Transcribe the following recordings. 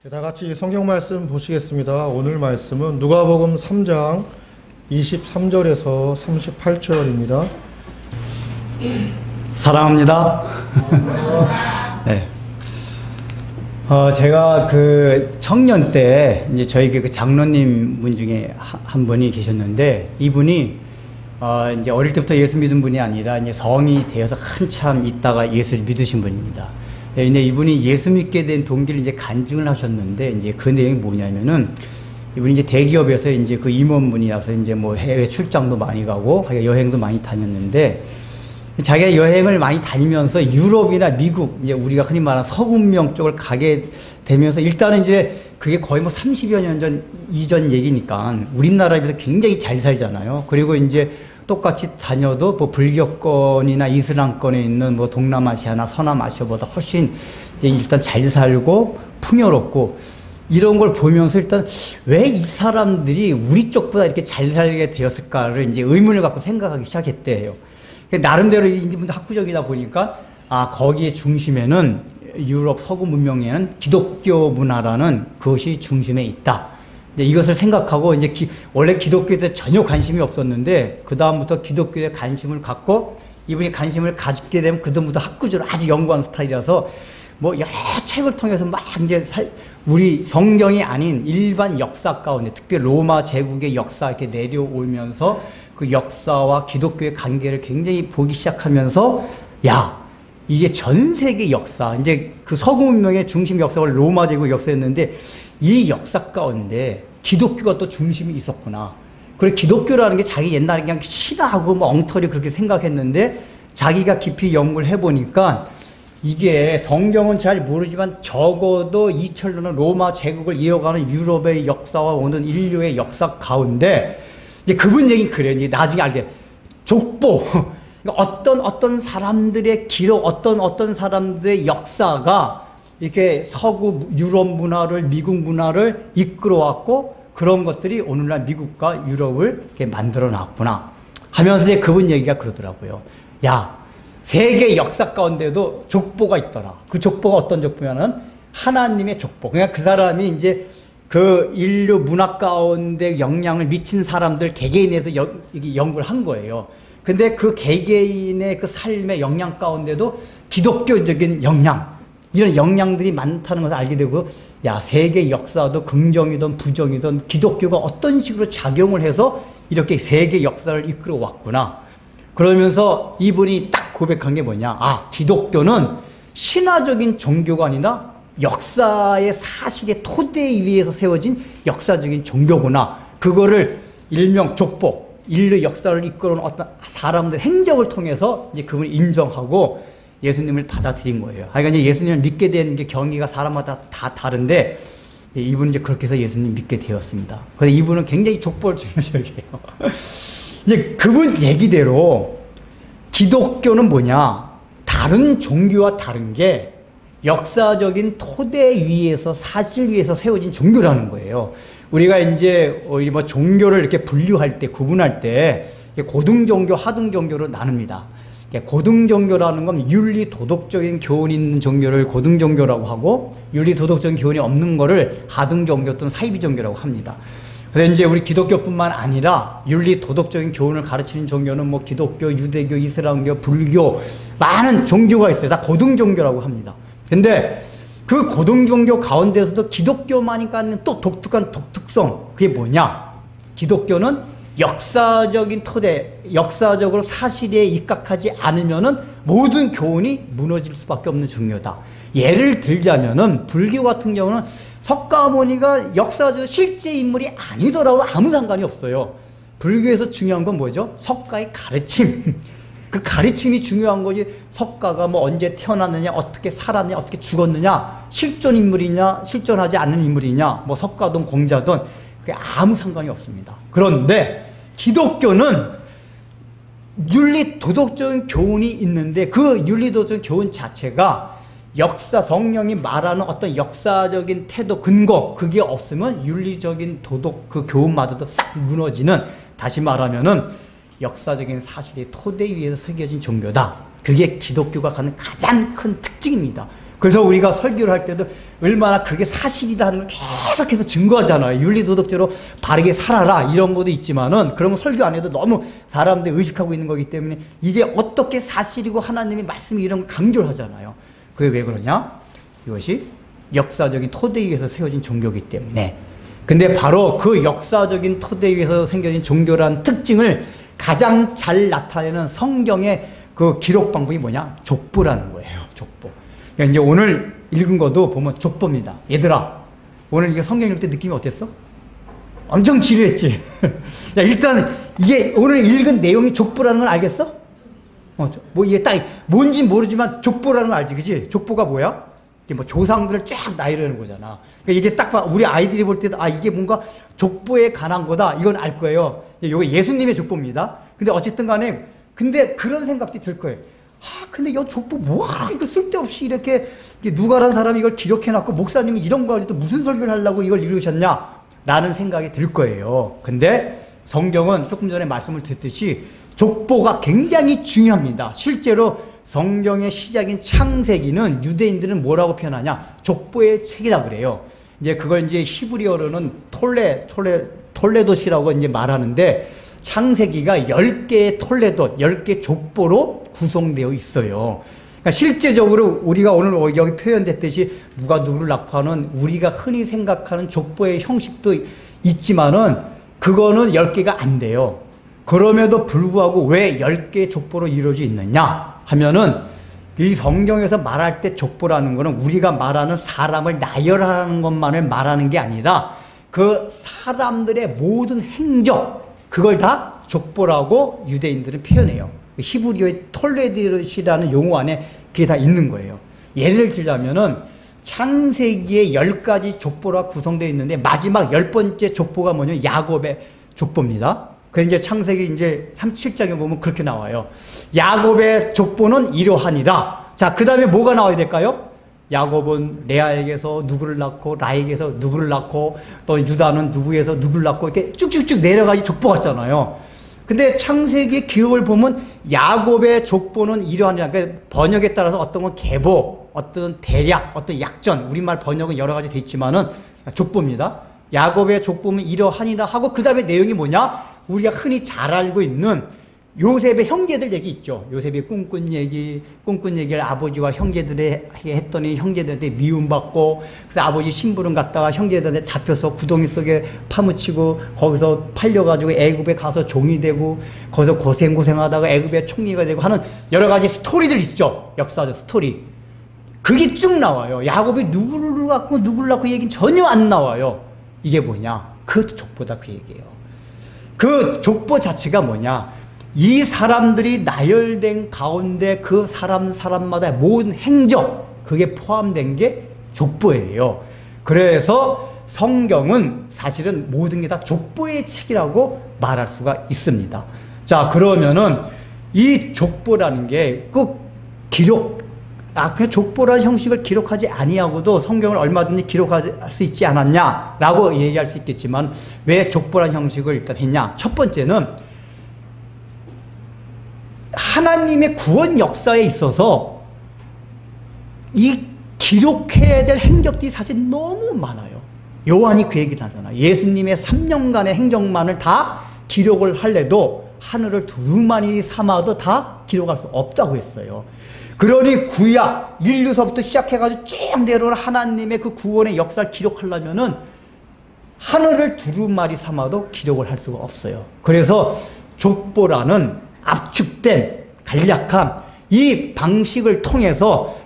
다 같이 성경 말씀 보시겠습니다. 오늘 말씀은 누가복음 3장 23절에서 38절입니다. 사랑합니다. 네. 제가 그 청년 때 이제 저희 그 장로님 분 중에 한 분이 계셨는데, 이분이 이제 어릴 때부터 예수 믿은 분이 아니라 이제 성이 되어서 한참 있다가 예수를 믿으신 분입니다. 네, 근데 이분이 예수 믿게 된 동기를 이제 간증을 하셨는데, 이제 그 내용이 뭐냐면은, 이분이 이제 대기업에서 이제 그 임원분이라서 이제 뭐 해외 출장도 많이 가고 여행도 많이 다녔는데, 자기가 여행을 많이 다니면서 유럽이나 미국, 이제 우리가 흔히 말하는 서구문명 쪽을 가게 되면서, 일단은 이제 그게 거의 뭐 30여 년 전, 이전 얘기니까 우리나라에 비해서 굉장히 잘 살잖아요. 그리고 이제 똑같이 다녀도 뭐 불교권이나 이슬람권에 있는 뭐 동남아시아나 서남아시아보다 훨씬 이제 일단 잘 살고 풍요롭고, 이런 걸 보면서 일단 왜 이 사람들이 우리 쪽보다 이렇게 잘 살게 되었을까를 이제 의문을 갖고 생각하기 시작했대요. 나름대로 이분도 학구적이다 보니까, 거기에 중심에는 유럽 서구 문명에는 기독교 문화라는 그것이 중심에 있다. 이것을 생각하고, 이제 원래 기독교에 대해 전혀 관심이 없었는데, 그다음부터 기독교에 관심을 갖고, 이분이 관심을 가지게 되면 그다음부터 학구적으로 아주 연구하는 스타일이라서, 뭐 여러 책을 통해서 막 이제 우리 성경이 아닌 일반 역사 가운데, 특히 로마 제국의 역사 이렇게 내려오면서 그 역사와 기독교의 관계를 굉장히 보기 시작하면서, 이게 전 세계 역사, 이제 그 서구 문명의 중심 역사가 로마 제국 역사였는데, 이 역사 가운데 기독교가 또 중심이 있었구나. 그리고 기독교라는 게 자기 옛날에 그냥 신하고 뭐 엉터리 그렇게 생각했는데, 자기가 깊이 연구를 해보니까 이게 성경은 잘 모르지만 적어도 2000년의 로마 제국을 이어가는 유럽의 역사와 오는 인류의 역사 가운데, 이제 그분 얘기는 그래요. 이제 나중에 알게 족보. 어떤 사람들의 기록, 어떤 사람들의 역사가 이렇게 서구 유럽 문화를, 미국 문화를 이끌어왔고, 그런 것들이 오늘날 미국과 유럽을 이렇게 만들어 놨구나 하면서 이제 그분 얘기가 그러더라고요. 세계 역사 가운데도 족보가 있더라. 그 족보가 어떤 족보냐면 하나님의 족보. 그러니까 그 사람이 이제 그 인류 문화 가운데 영향을 미친 사람들 개개인에서 연구를 한 거예요. 근데 그 개개인의 그 삶의 영향 가운데도 기독교적인 영향, 이런 영향들이 많다는 것을 알게 되고, 세계 역사도 긍정이든 부정이든 기독교가 어떤 식으로 작용을 해서 이렇게 세계 역사를 이끌어 왔구나. 그러면서 이분이 딱 고백한 게 뭐냐. 기독교는 신화적인 종교가 아니라 역사의 사실의 토대 위에서 세워진 역사적인 종교구나. 그거를 일명 족보, 인류 역사를 이끌어온 어떤 사람들 행적을 통해서 이제 그분이 인정하고 예수님을 받아들인 거예요. 그러니까 이제 예수님을 믿게 된 게 경위가 사람마다 다 다른데, 이분은 이제 그렇게 해서 예수님 믿게 되었습니다. 그래서 이분은 굉장히 족보를 중요시해요. 이제 그분 얘기대로 기독교는 뭐냐? 다른 종교와 다른 게 역사적인 토대 위에서, 사실 위에서 세워진 종교라는 거예요. 우리가 이제 뭐 종교를 이렇게 분류할 때, 구분할 때 고등종교, 하등종교로 나눕니다. 고등종교라는 건 윤리 도덕적인 교훈이 있는 종교를 고등종교라고 하고, 윤리 도덕적인 교훈이 없는 거를 하등종교 또는 사이비종교라고 합니다. 그래서 이제 우리 기독교뿐만 아니라 윤리 도덕적인 교훈을 가르치는 종교는 뭐 기독교, 유대교, 이슬람교, 불교, 많은 종교가 있어요. 다 고등종교라고 합니다. 근데 그 고등종교 가운데서도 기독교만이 갖는 또 독특한 독특성, 그게 뭐냐? 기독교는 역사적인 토대, 역사적으로 사실에 입각하지 않으면은 모든 교훈이 무너질 수밖에 없는 종교다. 예를 들자면은 불교 같은 경우는 석가모니가 역사적 실제 인물이 아니더라도 아무 상관이 없어요. 불교에서 중요한 건 뭐죠? 석가의 가르침. 그 가르침이 중요한 거지, 석가가 뭐 언제 태어났느냐, 어떻게 살았느냐, 어떻게 죽었느냐, 실존 인물이냐, 실존하지 않는 인물이냐, 뭐 석가든 공자든 그게 아무 상관이 없습니다. 그런데 기독교는 윤리 도덕적인 교훈이 있는데, 그 윤리 도덕적인 교훈 자체가 역사, 성령이 말하는 어떤 역사적인 태도, 근거, 그게 없으면 윤리적인 도덕 그 교훈마저도 싹 무너지는, 다시 말하면은 역사적인 사실의 토대 위에서 새겨진 종교다. 그게 기독교가 갖는 가장 큰 특징입니다. 그래서 우리가 설교를 할 때도 얼마나 그게 사실이다 하는 걸 계속해서 증거하잖아요. 윤리도덕적으로 바르게 살아라 이런 것도 있지만은 그런 거 설교 안 해도 너무 사람들이 의식하고 있는 거기 때문에 이게 어떻게 사실이고 하나님의 말씀이 이런 걸 강조를 하잖아요. 그게 왜 그러냐? 이것이 역사적인 토대 위에서 세워진 종교이기 때문에. 근데 바로 그 역사적인 토대 위에서 생겨진 종교라는 특징을 가장 잘 나타내는 성경의 그 기록 방법이 뭐냐? 족보라는 거예요. 족보. 그러니까 이제 오늘 읽은 것도 보면 족보입니다. 얘들아, 오늘 이게 성경 읽을 때 느낌이 어땠어? 엄청 지루했지? 야, 일단 이게 오늘 읽은 내용이 족보라는 걸 알겠어? 뭐 이게 딱 뭔지 모르지만 족보라는 걸 알지, 그지? 족보가 뭐야? 이게 뭐 조상들을 쫙 나열하는 거잖아. 그러니까 이게 딱 봐, 우리 아이들이 볼 때도 아 이게 뭔가 족보에 관한 거다 이건 알 거예요. 이거 예수님의 족보입니다. 근데 어쨌든 간에 근데 그런 생각이 들 거예요. 아 근데 이 족보 뭐하러 이거 쓸데없이 이렇게 누가라는 사람이 이걸 기록해놨고 목사님이 이런 거 가지고 무슨 설교를 하려고 이걸 읽으셨냐 라는 생각이 들 거예요. 근데 성경은 조금 전에 말씀을 듣듯이 족보가 굉장히 중요합니다. 실제로 성경의 시작인 창세기는 유대인들은 뭐라고 표현하냐? 족보의 책이라 그래요. 이제 그걸 이제 히브리어로는 톨레도시라고 이제 말하는데 창세기가 10개의 톨레도, 10개 족보로 구성되어 있어요. 그러니까 실제적으로 우리가 오늘 여기 표현됐듯이 누가 누구를 낳고 하는 우리가 흔히 생각하는 족보의 형식도 있지만은 그거는 10개가 안 돼요. 그럼에도 불구하고 왜 10개의 족보로 이루어져 있느냐 하면은 이 성경에서 말할 때 족보라는 거는 우리가 말하는 사람을 나열하는 것만을 말하는 게 아니라 그 사람들의 모든 행적 그걸 다 족보라고 유대인들은 표현해요. 히브리어의 톨레도시라는 용어 안에 그게 다 있는 거예요. 예를 들자면은 창세기에 10가지 족보가 구성되어 있는데 마지막 10번째 족보가 뭐냐면 야곱의 족보입니다. 그래서 이제 창세기 이제 37장에 보면 그렇게 나와요. 야곱의 족보는 이러하니라. 자, 그 다음에 뭐가 나와야 될까요? 야곱은 레아에게서 누구를 낳고 라헬에게서 누구를 낳고 또 유다는 누구에서 누구를 낳고 이렇게 쭉쭉쭉 내려가지 족보 같잖아요. 근데 창세기 기록을 보면 야곱의 족보는 이러하니라. 그러니까 번역에 따라서 어떤 건 계보, 어떤 대략, 어떤 약전, 우리말 번역은 여러 가지 돼 있지만은 족보입니다. 야곱의 족보는 이러하니라 하고 그 다음에 내용이 뭐냐? 우리가 흔히 잘 알고 있는 요셉의 형제들 얘기 있죠. 요셉이 꿈꾼 얘기를 아버지와 형제들에게 했더니 형제들한테 미움받고 그래서 아버지 심부름 갔다가 형제들한테 잡혀서 구덩이 속에 파묻히고 거기서 팔려가지고 애굽에 가서 종이 되고 거기서 고생하다가 애굽의 총리가 되고 하는 여러 가지 스토리들 있죠. 역사적 스토리. 그게 쭉 나와요. 야곱이 누구를 낳고 얘기는 전혀 안 나와요. 이게 뭐냐? 그것도 족보다 그 얘기예요. 그 족보 자체가 뭐냐? 이 사람들이 나열된 가운데 그 사람마다 모든 행적 그게 포함된 게 족보예요. 그래서 성경은 사실은 모든 게 다 족보의 책이라고 말할 수가 있습니다. 자, 그러면은 이 족보라는 게 꼭 그 족보라는 형식을 기록하지 아니하고도 성경을 얼마든지 기록할 수 있지 않았냐라고 얘기할 수 있겠지만 왜 족보라는 형식을 일단 했냐? 첫 번째는 하나님의 구원 역사에 있어서 이 기록해야 될 행적들이 사실 너무 많아요. 요한이 그 얘기를 하잖아요. 예수님의 3년간의 행적만을 다 기록을 할래도 하늘을 두루마리 삼아도 다 기록할 수 없다고 했어요. 그러니 구약 인류서부터 시작해가지고 쭉 내려오는 하나님의 그 구원의 역사를 기록하려면은 하늘을 두루마리 삼아도 기록을 할 수가 없어요. 그래서 족보라는 압축된 간략한 이 방식을 통해서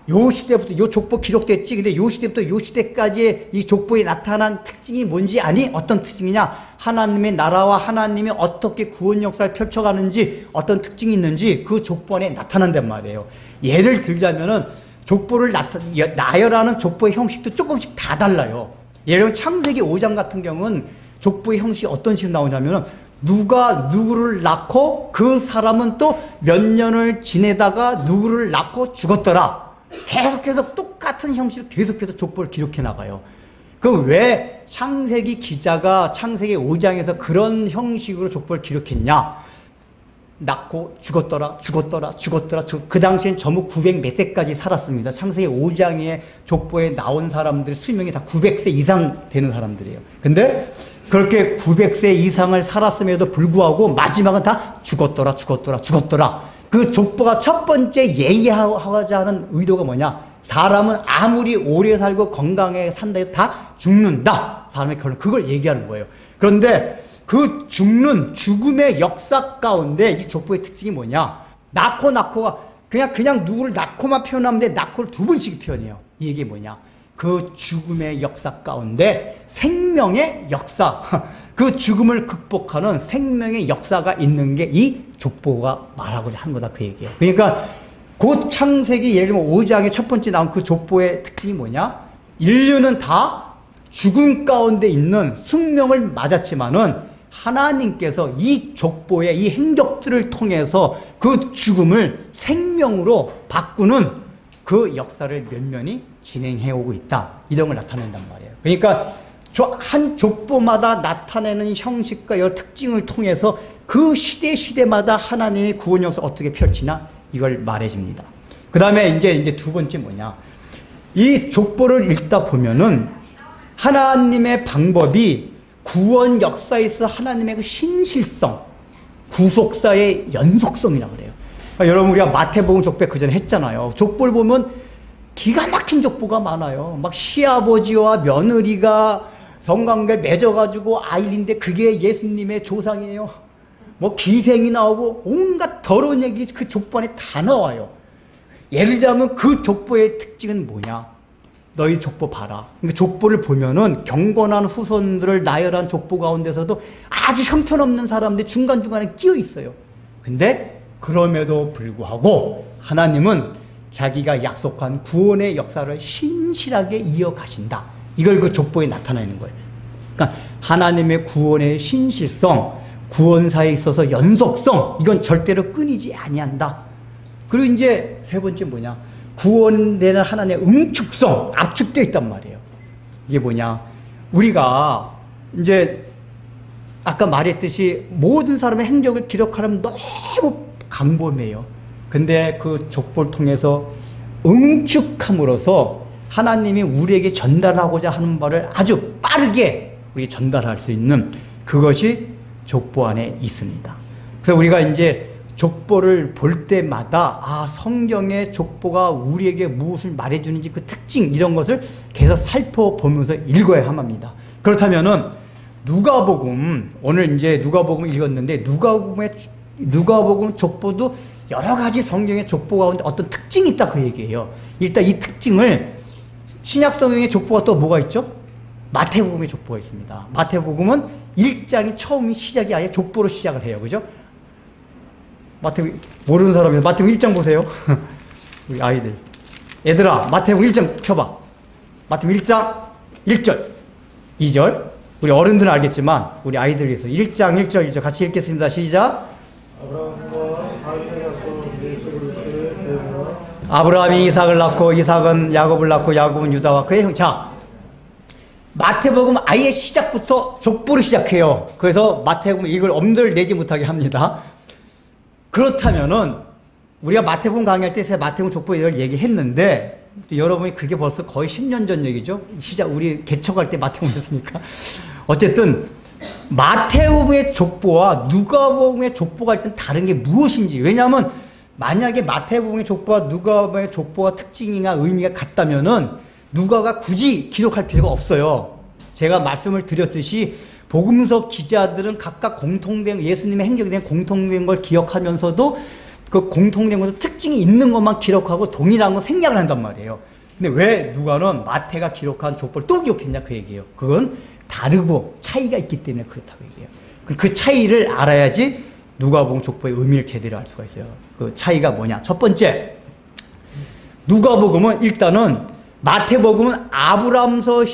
요 시대부터 요 족보 기록됐지. 근데 요 시대부터 요 시대까지의 이 족보에 나타난 특징이 뭔지 아니? 어떤 특징이냐? 하나님의 나라와 하나님이 어떻게 구원 역사를 펼쳐가는지 어떤 특징이 있는지 그 족보 안에 나타난단 말이에요. 예를 들자면은 족보를 나열하는 족보의 형식도 조금씩 다 달라요. 예를 들면 창세기 5장 같은 경우는 족보의 형식이 어떤 식으로 나오냐면은 누가 누구를 낳고 그 사람은 또 몇 년을 지내다가 누구를 낳고 죽었더라. 계속해서 똑같은 형식으로 계속해서 족보를 기록해 나가요. 그럼 왜 창세기 기자가 창세기 5장에서 그런 형식으로 족보를 기록했냐? 낳고 죽었더라. 그 당시엔 전부 900 몇 세까지 살았습니다. 창세기 5장의 족보에 나온 사람들 수명이 다 900세 이상 되는 사람들이에요. 근데 그렇게 900세 이상을 살았음에도 불구하고 마지막은 다 죽었더라. 그 족보가 첫 번째 예의하고자 하는 의도가 뭐냐? 사람은 아무리 오래 살고 건강하게 산다 해도 다 죽는다. 사람의 결론, 그걸 얘기하는 거예요. 그런데 그 죽음의 역사 가운데 이 족보의 특징이 뭐냐? 낳고가 그냥 누구를 낳고만 표현하면 돼. 낳고를 두 번씩 표현해요. 이 얘기 뭐냐? 그 죽음의 역사 가운데 생명의 역사, 그 죽음을 극복하는 생명의 역사가 있는 게 이 족보가 말하고자 하는 거다, 그 얘기예요. 그러니까 곧 창세기 예를 들면 5장에 첫 번째 나온 그 족보의 특징이 뭐냐? 인류는 다 죽음 가운데 있는 숙명을 맞았지만은 하나님께서 이 족보의 이 행적들을 통해서 그 죽음을 생명으로 바꾸는 그 역사를 면면히 진행해 오고 있다. 이런 걸 나타낸단 말이에요. 그러니까 한 족보마다 나타내는 형식과 여러 특징을 통해서 그 시대마다 하나님의 구원 역사 어떻게 펼치나 이걸 말해줍니다. 그 다음에 이제 두 번째 뭐냐. 이 족보를 읽다 보면은 하나님의 방법이 구원 역사에 있어 하나님의 그 신실성, 구속사의 연속성이라고 그래요. 그러니까 여러분, 우리가 마태복음 족보 그 전에 했잖아요. 족보를 보면 기가 막힌 족보가 많아요. 막 시아버지와 며느리가 성관계 맺어가지고 아이인데 그게 예수님의 조상이에요. 뭐 기생이 나오고 온갖 더러운 얘기 그 족보 안에 다 나와요. 예를 들자면 그 족보의 특징은 뭐냐? 너희 족보 봐라. 그러니까 족보를 보면은 경건한 후손들을 나열한 족보 가운데서도 아주 형편없는 사람들이 중간중간에 끼어 있어요. 근데 그럼에도 불구하고 하나님은 자기가 약속한 구원의 역사를 신실하게 이어가신다. 이걸 그 족보에 나타내는 거예요. 그러니까 하나님의 구원의 신실성, 구원사에 있어서 연속성, 이건 절대로 끊이지 아니한다. 그리고 이제 세 번째 뭐냐? 구원되는 하나님의 응축성, 압축되어 있단 말이에요. 이게 뭐냐? 우리가 이제 아까 말했듯이 모든 사람의 행적을 기록하려면 너무 광범해요. 근데 그 족보를 통해서 응축함으로써 하나님이 우리에게 전달하고자 하는 바를 아주 빠르게 우리에게 전달할 수 있는 그것이 족보 안에 있습니다. 그래서 우리가 이제 족보를 볼 때마다 성경의 족보가 우리에게 무엇을 말해주는지 그 특징 이런 것을 계속 살펴보면서 읽어야 합니다. 그렇다면은 누가복음, 오늘 이제 누가복음을 읽었는데 누가복음 족보도 여러 가지 성경의 족보 가운데 어떤 특징이 있다 그 얘기예요. 일단 이 특징을 신약 성경의 족보가 또 뭐가 있죠? 마태복음의 족보가 있습니다. 마태복음은 1장이 처음 시작이 아예 족보로 시작을 해요. 그죠? 마태복음 모르는 사람이 마태복음 1장 보세요. 우리 아이들. 얘들아, 마태복음 1장 펴봐. 마태복음 1장 1절, 2절. 우리 어른들은 알겠지만 우리 아이들 위해서 1장 1절 2절 같이 읽겠습니다. 시작. 아브라함이 이삭을 낳고 이삭은 야곱을 낳고 야곱은 유다와 그의 형. 자, 마태복음 아예 시작부터 족보로 시작해요. 그래서 마태복음 이걸 엄두를 내지 못하게 합니다. 그렇다면은 우리가 마태복음 강의할 때 마태복음 족보에 대해서 얘기했는데 여러분이 그게 벌써 거의 10년 전 얘기죠. 우리 개척할 때 마태복음 했으니까. 어쨌든 마태복음의 족보와 누가복음의 족보가 일단 다른 게 무엇인지. 왜냐하면 만약에 마태복음의 족보와 누가복음의 족보와 특징이나 의미가 같다면은 누가가 굳이 기록할 필요가 없어요. 제가 말씀을 드렸듯이 복음서 기자들은 각각 공통된 예수님의 행적에 대한 공통된 걸 기억하면서도 그 공통된 것도 특징이 있는 것만 기록하고 동일한 건 생략을 한단 말이에요. 근데 왜 누가는 마태가 기록한 족보를 또 기억했냐 그 얘기예요. 그건 다르고 차이가 있기 때문에 그렇다고 얘기해요. 그 차이를 알아야지 누가복음 족보의 의미를 제대로 알 수가 있어요. 그 차이가 뭐냐? 첫 번째, 누가복음은 일단은 마태복음은 아브라함부터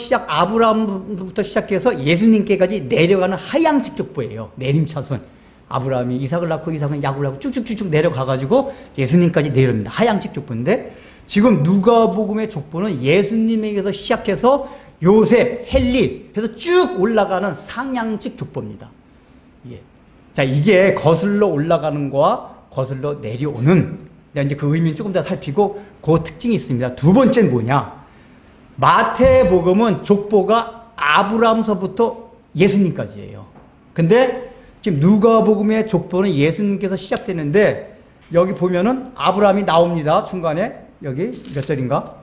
시작해서 예수님께까지 내려가는 하향직 족보예요. 내림차순. 아브라함이 이삭을 낳고 이삭은 야곱을 낳고 쭉쭉쭉쭉 내려가가지고 예수님까지 내려옵니다. 하향직 족보인데 지금 누가복음의 족보는 예수님에게서 시작해서 요셉, 헨리 해서 쭉 올라가는 상향직 족보입니다. 예. 자, 이게 거슬러 올라가는 거와 거슬러 내려오는, 이제 그 의미는 조금 더 살피고 그 특징이 있습니다. 두 번째는 뭐냐? 마태복음은 족보가 아브라함서부터 예수님까지예요. 근데 지금 누가복음의 족보는 예수님께서 시작되는데 여기 보면은 아브라함이 나옵니다. 중간에 여기 몇 절인가?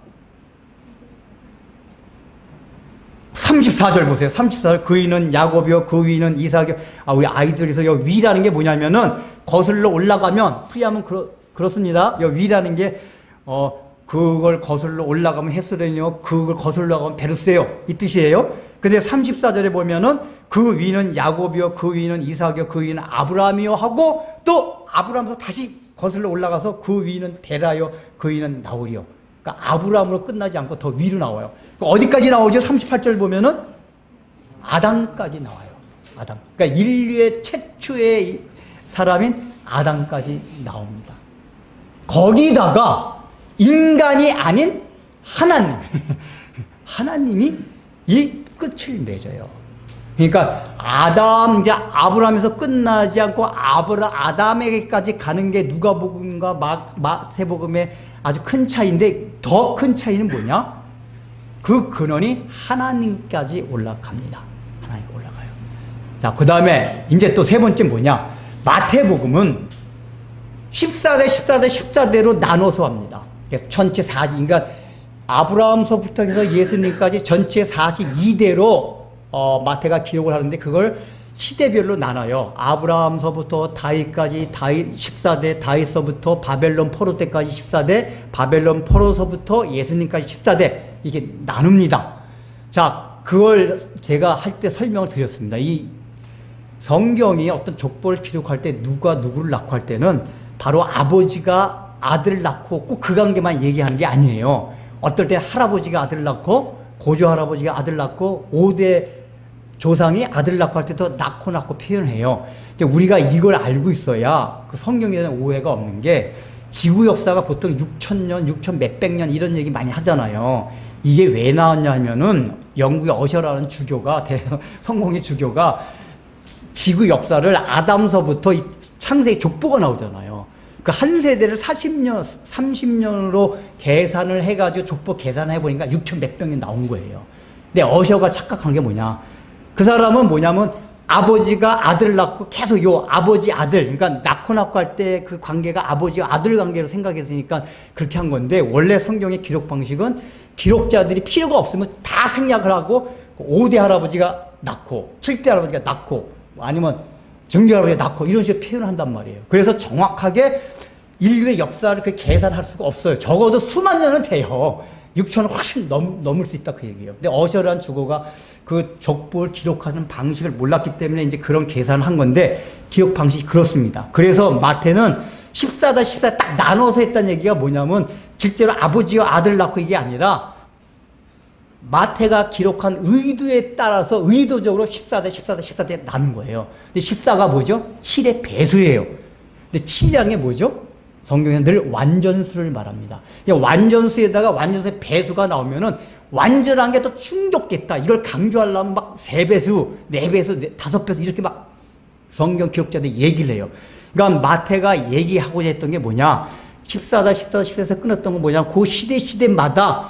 34절 보세요. 34절. 그 위는 야곱이요, 그 위는 이삭이요. 우리 아이들에서 여 위라는 게 뭐냐면은 거슬러 올라가면 풀이하면 그렇습니다. 여 위라는 게 그걸 거슬러 올라가면 헤스론이요, 그걸 거슬러 가면 베르세요, 이 뜻이에요. 근데 34절에 보면은 그 위는 야곱이요, 그 위는 이삭이요, 그 위는 아브라함이요 하고 또 아브라함에서 다시 거슬러 올라가서 그 위는 데라요, 그 위는 나홀이요. 그러니까 아브라함으로 끝나지 않고 더 위로 나와요. 어디까지 나오죠? 38절 보면은 아담까지 나와요. 아담. 그러니까 인류의 최초의 사람인 아담까지 나옵니다. 거기다가 인간이 아닌 하나님, 하나님이 이 끝을 맺어요. 그러니까 이제 아브라함에서 끝나지 않고 아담에게까지 가는 게 누가복음과 마태복음의 아주 큰 차이인데, 더 큰 차이는 뭐냐? 그 근원이 하나님까지 올라갑니다. 하나님 올라가요. 자, 그 다음에 이제 또 세 번째 뭐냐? 마태복음은 14대로 나눠서 합니다. 그래서 전체 40, 그러니까 아브라함서부터 해서 예수님까지 전체 42대로 마태가 기록을 하는데 그걸 시대별로 나눠요. 아브라함서부터 다윗까지 14대, 다윗서부터 바벨론 포로 때까지 14대, 바벨론 포로서부터 예수님까지 14대, 이게 나눕니다. 자, 그걸 제가 할 때 설명을 드렸습니다. 이 성경이 어떤 족보를 기록할 때 누가 누구를 낳고 할 때는 바로 아버지가 아들을 낳고 꼭 그 관계만 얘기하는 게 아니에요. 어떨 때 할아버지가 아들을 낳고, 고조 할아버지가 아들 낳고, 5대 조상이 아들 낳고 할 때도 낳고 표현해요. 근데 우리가 이걸 알고 있어야 그 성경에 대한 오해가 없는 게, 지구 역사가 보통 6,000년, 6,000 몇백 년 이런 얘기 많이 하잖아요. 이게 왜 나왔냐 하면은 영국의 어셔라는 주교가, 성공의 주교가 지구 역사를 아담서부터 창세기 족보가 나오잖아요. 그 한 세대를 40년, 30년으로 계산을 해가지고 족보 계산해보니까 6,000 몇백 년 나온 거예요. 근데 어셔가 착각한 게 뭐냐? 그 사람은 뭐냐면 아버지가 아들을 낳고 계속 요 아버지 아들, 그러니까 낳고 할 때 그 관계가 아버지와 아들 관계로 생각했으니까 그렇게 한 건데, 원래 성경의 기록 방식은 기록자들이 필요가 없으면 다 생략을 하고 5대 할아버지가 낳고 7대 할아버지가 낳고 아니면 정규 할아버지가 낳고 이런 식으로 표현을 한단 말이에요. 그래서 정확하게 인류의 역사를 그렇게 계산할 수가 없어요. 적어도 수만 년은 돼요. 6천을 훨씬 넘을 수 있다 그 얘기예요. 근데 어셔라는 주교가 그 족보를 기록하는 방식을 몰랐기 때문에 이제 그런 계산을 한 건데, 기록 방식이 그렇습니다. 그래서 마태는 14 딱 나눠서 했다는 얘기가 뭐냐면, 실제로 아버지와 아들 낳고 이게 아니라 마태가 기록한 의도에 따라서 의도적으로 14대 나눈 거예요. 근데 14가 뭐죠? 7의 배수예요. 근데 7이라는 게 뭐죠? 성경에는 늘 완전수를 말합니다. 완전수에다가 완전수의 배수가 나오면은 완전한 게 더 충족됐다. 이걸 강조하려면 막 3배수, 4배수, 5배수 이렇게 막 성경 기록자들이 얘기를 해요. 그러니까 마태가 얘기하고자 했던 게 뭐냐? 14에서 끊었던 건 뭐냐? 그 시대마다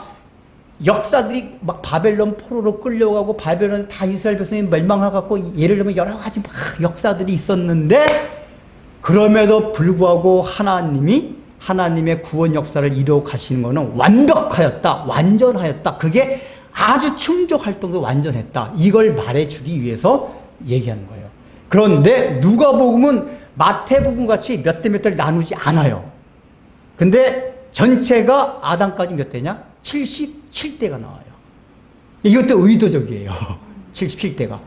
역사들이 막 바벨론 포로로 끌려가고 바벨론에 다 이스라엘 백성이 멸망해갖고, 예를 들면 여러 가지 막 역사들이 있었는데, 그럼에도 불구하고 하나님의 구원 역사를 이루어 가시는 것은 완벽하였다, 완전하였다. 그게 아주 충족할 정도로 완전했다. 이걸 말해주기 위해서 얘기하는 거예요. 그런데 누가복음은 마태복음 같이 몇 대 몇 대를 나누지 않아요. 근데 전체가 아담까지 몇 대냐? 77대가 나와요. 이것도 의도적이에요. 77대가.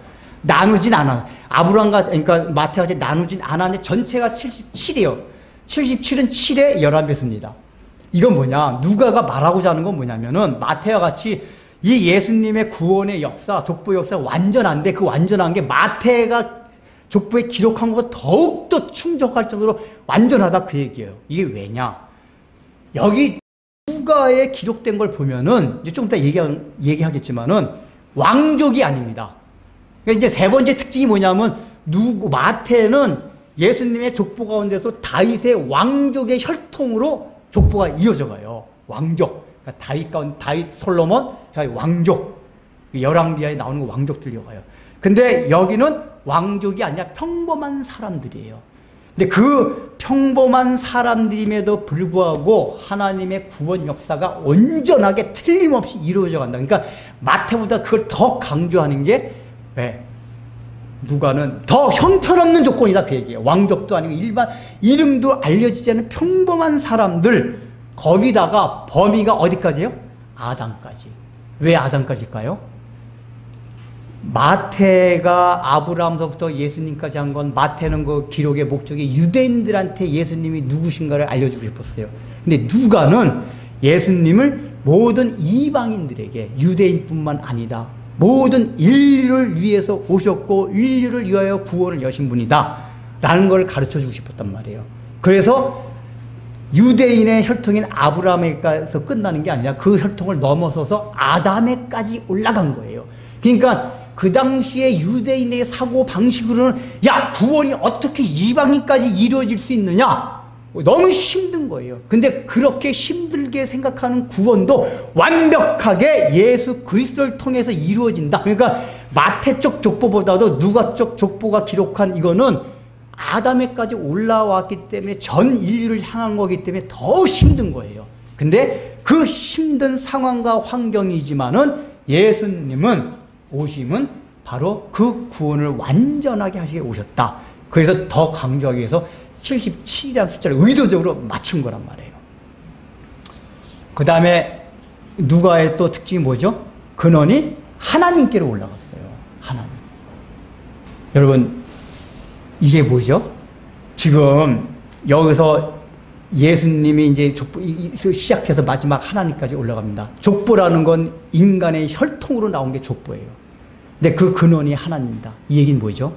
나누진 않아. 아브라함과, 그러니까 마태같이 나누진 않았는데 전체가 77이에요. 77은 7의 11배수입니다. 이건 뭐냐? 누가가 말하고자 하는 건 뭐냐면은, 마태와 같이 이 예수님의 구원의 역사, 족보 역사가 완전한데, 그 완전한 게 마태가 족보에 기록한 것보다 더욱더 충족할 정도로 완전하다 그 얘기예요. 이게 왜냐? 여기 누가에 기록된 걸 보면은, 이제 좀 이따 얘기하겠지만은, 왕족이 아닙니다. 그러니까 이제 세 번째 특징이 뭐냐면, 마태는 예수님의 족보 가운데서 다윗의 왕족의 혈통으로 족보가 이어져 가요. 왕족. 그러니까 다윗, 솔로몬, 왕족. 열왕기하에 나오는 왕족들이 가요. 근데 여기는 왕족이 아니라 평범한 사람들이에요. 근데 그 평범한 사람들임에도 불구하고 하나님의 구원 역사가 온전하게 틀림없이 이루어져 간다. 그러니까 마태보다 그걸 더 강조하는 게 왜? 누가는 더 형편없는 조건이다 그 얘기예요. 왕족도 아니고 일반 이름도 알려지지 않은 평범한 사람들, 거기다가 범위가 어디까지예요? 아담까지. 왜 아담까지일까요? 마태가 아브라함서부터 예수님까지 한 건 마태는 그 기록의 목적이 유대인들한테 예수님이 누구신가를 알려주고 싶었어요. 근데 누가는 예수님을 모든 이방인들에게, 유대인뿐만 아니라 모든 인류를 위해서 오셨고 인류를 위하여 구원을 여신 분이다 라는 걸 가르쳐주고 싶었단 말이에요. 그래서 유대인의 혈통인 아브라함에서 끝나는 게 아니라 그 혈통을 넘어서서 아담에까지 올라간 거예요. 그러니까 그 당시에 유대인의 사고 방식으로는 야, 구원이 어떻게 이방인까지 이루어질 수 있느냐? 너무 힘든 거예요. 근데 그렇게 힘들게 생각하는 구원도 완벽하게 예수 그리스도를 통해서 이루어진다. 그러니까 마태 쪽 족보보다도 누가 쪽 족보가 기록한 이거는 아담에까지 올라왔기 때문에 전 인류를 향한 거기 때문에 더 힘든 거예요. 근데 그 힘든 상황과 환경이지만은 예수님은 오심은 바로 그 구원을 완전하게 하시게 오셨다. 그래서 더 강조하기 위해서 77이라는 숫자를 의도적으로 맞춘 거란 말이에요. 그 다음에 누가의 또 특징이 뭐죠? 근원이 하나님께로 올라갔어요. 하나님. 여러분, 이게 뭐죠? 지금 여기서 예수님이 이제 족보 시작해서 마지막 하나님까지 올라갑니다. 족보라는 건 인간의 혈통으로 나온 게 족보예요. 근데 그 근원이 하나님이다. 이 얘기는 뭐죠?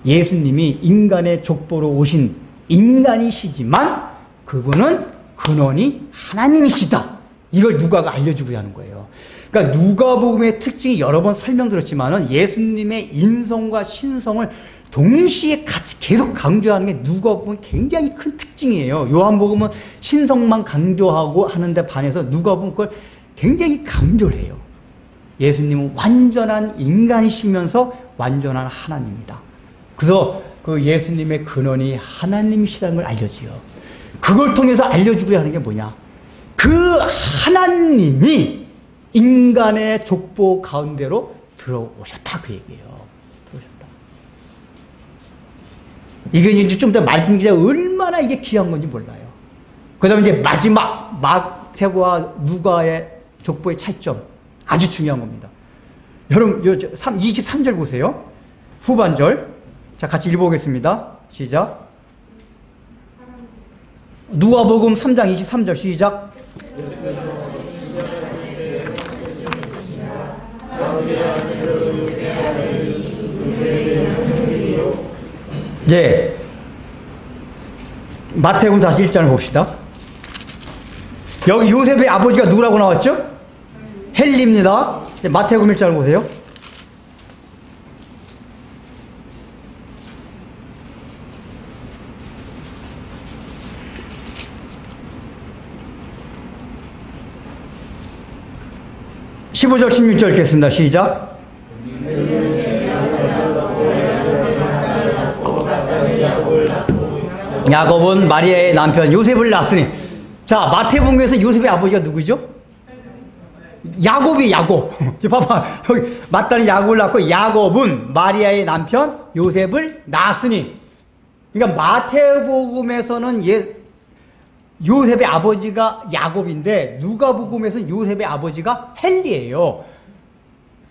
예수님이 인간의 족보로 오신 인간이시지만 그분은 근원이 하나님이시다. 이걸 누가가 알려주고자 하는 거예요. 그러니까 누가복음의 특징이 여러 번 설명드렸지만은 예수님의 인성과 신성을 동시에 같이 계속 강조하는 게 누가복음은 굉장히 큰 특징이에요. 요한복음은 신성만 강조하고 하는데 반해서 누가복음은 그걸 굉장히 강조를 해요. 예수님은 완전한 인간이시면서 완전한 하나님이다. 그래서 그 예수님의 근원이 하나님이시라는 걸 알려줘요. 그걸 통해서 알려주고자 하는 게 뭐냐? 그 하나님이 인간의 족보 가운데로 들어오셨다 그 얘기예요. 들어오셨다. 이게 이제 좀 더 말씀드리자 얼마나 이게 귀한 건지 몰라요. 그 다음에 이제 마지막 마태와 누가의 족보의 차이점 아주 중요한 겁니다. 여러분 23절 보세요. 후반절. 자, 같이 읽어보겠습니다. 시작. 누가복음 3장 23절 시작. 예. 마태복음 다시 1장을 봅시다. 여기 요셉의 아버지가 누구라고 나왔죠? 헬리입니다. 마태복음 1장을 보세요. (15절) (16절) 읽겠습니다. 시작. 야곱은 마리아의 남편 요셉을 낳았으니. 자, 마태복음에서 요셉의 아버지가 누구죠? 야곱이 야곱. 봐봐, 여기 마땅히 야곱을 낳고 야곱은 마리아의 남편 요셉을 낳았으니. 그러니까 마태복음에서는 요셉의 아버지가 야곱인데 누가복음에서는 요셉의 아버지가 헬리예요.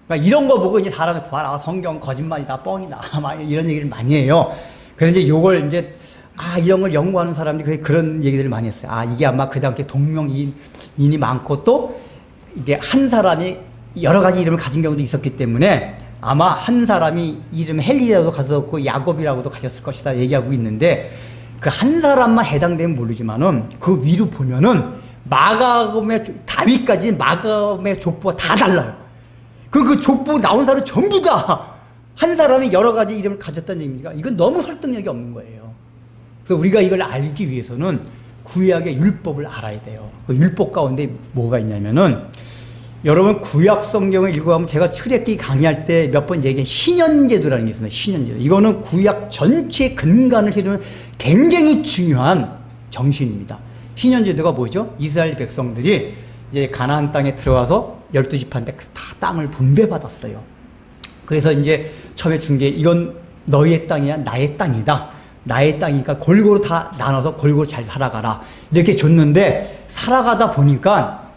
그러니까 이런 거 보고 이제 사람이 봐라, 성경 거짓말이다, 뻥이다, 이런 얘기를 많이 해요. 그래서 이제 요걸 이제 이런 걸 연구하는 사람들이 그런 얘기들을 많이 했어요. 이게 아마 그 당시에 동명이인이 많고 또 이게 한 사람이 여러 가지 이름을 가진 경우도 있었기 때문에 아마 한 사람이 이름 헬리라도 가졌고 야곱이라고도 가졌을 것이다 얘기하고 있는데 그 한 사람만 해당되면 모르지만은 그 위로 보면은 마가복음의 다윗까지 마가복음의 족보가 다 달라요. 그 족보 나온 사람 전부 다 한 사람이 여러 가지 이름을 가졌다는 얘기입니다. 이건 너무 설득력이 없는 거예요. 그래서 우리가 이걸 알기 위해서는 구약의 율법을 알아야 돼요. 그 율법 가운데 뭐가 있냐면은 여러분 구약 성경을 읽어보면 제가 출애굽기 강의할 때 몇 번 얘기한 신년제도라는 게 있습니다. 신년제도. 이거는 구약 전체의 근간을 해주는 굉장히 중요한 정신입니다. 신년제도가 뭐죠? 이스라엘 백성들이 이제 가나안 땅에 들어가서 12지파 때 다 땅을 분배받았어요. 그래서 이제 처음에 준 게 이건 너희의 땅이야, 나의 땅이다. 나의 땅이니까 골고루 다 나눠서 골고루 잘 살아가라. 이렇게 줬는데 살아가다 보니까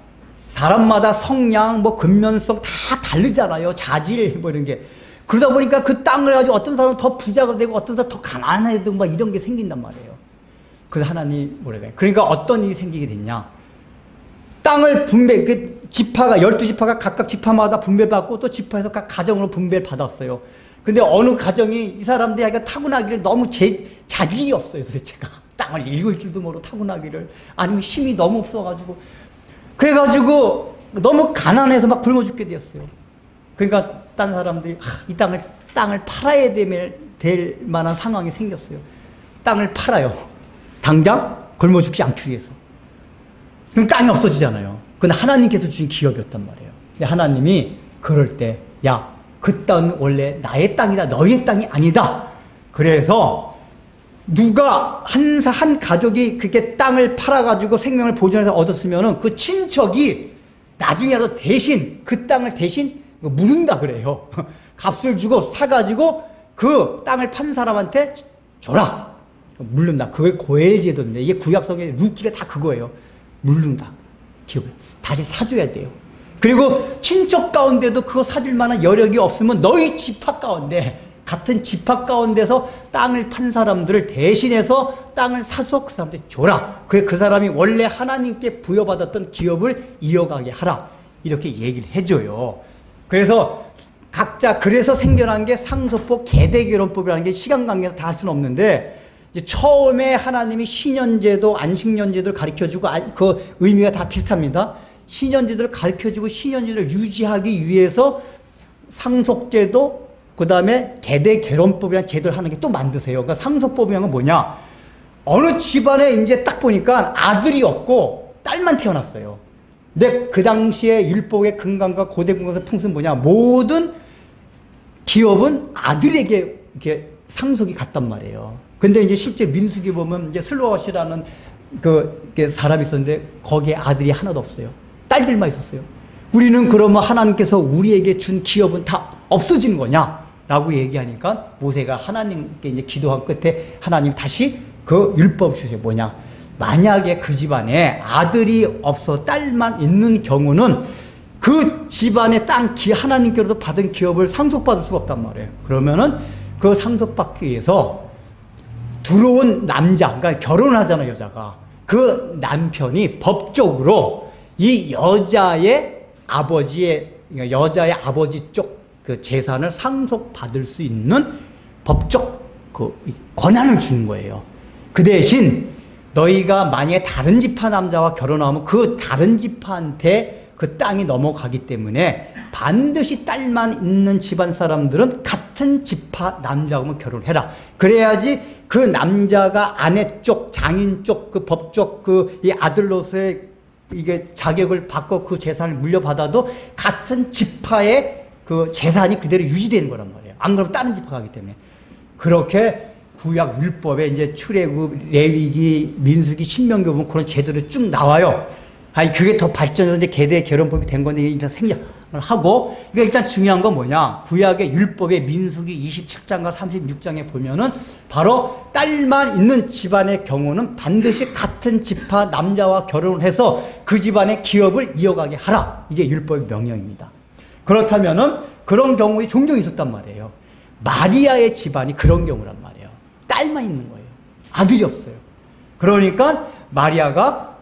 사람마다 성량, 뭐 근면성 다 다르잖아요. 자질 뭐 이런 게. 그러다 보니까 그 땅을 가지고 어떤 사람은 더 부자가 되고 어떤 사람은 더 가난해야 되고 막 이런 게 생긴단 말이에요. 그래서 하나님 뭐래요? 그러니까 어떤 일이 생기게 됐냐? 땅을 분배, 그 지파가 12지파가 각각 지파마다 분배받고 또 지파에서 각 가정으로 분배를 받았어요. 근데 어느 가정이 이 사람들이 약간 타고나기를 너무 자질이 없어요, 도대체가. 땅을 읽을 줄도 모르고 타고나기를. 아니면 힘이 너무 없어가지고. 그래가지고 너무 가난해서 막 굶어 죽게 되었어요. 그러니까 딴 사람들이 이 땅을 팔아야 될 만한 상황이 생겼어요. 땅을 팔아요. 당장 굶어 죽지 않기 위해서. 그럼 땅이 없어지잖아요. 근데 하나님께서 주신 기업이었단 말이에요. 근데 하나님이 그럴 때, 야, 그 땅은 원래 나의 땅이다. 너희의 땅이 아니다. 그래서 누가 한 가족이 그렇게 땅을 팔아가지고 생명을 보존해서 얻었으면은 그 친척이 나중에라도 대신 그 땅을 대신 물은다 그래요. 값을 주고 사가지고 그 땅을 판 사람한테 줘라. 물른다. 그게 고엘제도인데 이게 구약성의 루키가 다 그거예요. 물른다. 기업을 다시 사줘야 돼요. 그리고 친척 가운데도 그거 사줄 만한 여력이 없으면 너희 지파 가운데 같은 지파 가운데서 땅을 판 사람들을 대신해서 땅을 사서 그 사람한테 줘라. 그 사람이 원래 하나님께 부여받았던 기업을 이어가게 하라. 이렇게 얘기를 해줘요. 그래서 각자 그래서 생겨난 게 상속법 계대결혼법이라는 게 시간 관계에서 다 할 수는 없는데 이제 처음에 하나님이 신년제도 안식년제도를 가르쳐주고 그 의미가 다 비슷합니다. 신년제도를 가르쳐주고 신년제도를 유지하기 위해서 상속제도 그 다음에 계대결혼법이라는 제도를 하는 게 또 만드세요. 그러니까 상속법이라는 건 뭐냐? 어느 집안에 이제 딱 보니까 아들이 없고 딸만 태어났어요. 근데 그 당시에 율법의 근간과 고대 근간에서 풍습은 뭐냐? 모든 기업은 아들에게 이렇게 상속이 갔단 말이에요. 근데 이제 실제 민수기 보면 이제 슬로아시라는 그 사람이 있었는데 거기에 아들이 하나도 없어요. 딸들만 있었어요. 우리는 그러면 하나님께서 우리에게 준 기업은 다 없어지는 거냐? 라고 얘기하니까 모세가 하나님께 이제 기도한 끝에 하나님 다시 그 율법 주세요. 뭐냐? 만약에 그 집안에 아들이 없어 딸만 있는 경우는 그 집안의 하나님께로도 받은 기업을 상속받을 수가 없단 말이에요. 그러면은 그 상속받기 위해서 들어온 남자, 그러니까 결혼을 하잖아요, 여자가. 그 남편이 법적으로 이 여자의 그러니까 여자의 아버지 쪽 그 재산을 상속받을 수 있는 법적 그 권한을 주는 거예요. 그 대신 너희가 만약에 다른 지파 남자와 결혼하면 그 다른 지파한테 그 땅이 넘어가기 때문에 반드시 딸만 있는 집안 사람들은 같은 지파 남자하고 결혼해라. 그래야지 그 남자가 아내 쪽, 장인 쪽, 그 법적 이 아들로서의 이게 자격을 받고 그 재산을 물려받아도 같은 지파의 그 재산이 그대로 유지되는 거란 말이에요. 안 그러면 다른 지파 가기 때문에. 그렇게 구약 율법에 이제 출애굽, 레위기, 민수기, 신명기 보면 그런 제도를 쭉 나와요. 아니 그게 더 발전해서 이제 계대 결혼법이 된 건데 일단 생략을 하고. 그러니까 일단 중요한 건 뭐냐? 구약의 율법의 민수기 27장과 36장에 보면은 바로 딸만 있는 집안의 경우는 반드시 같은 지파 남자와 결혼을 해서 그 집안의 기업을 이어가게 하라. 이게 율법의 명령입니다. 그렇다면은 그런 경우에 종종 있었단 말이에요. 마리아의 집안이 그런 경우란 말이에요. 딸만 있는 거예요. 아들이 없어요. 그러니까 마리아가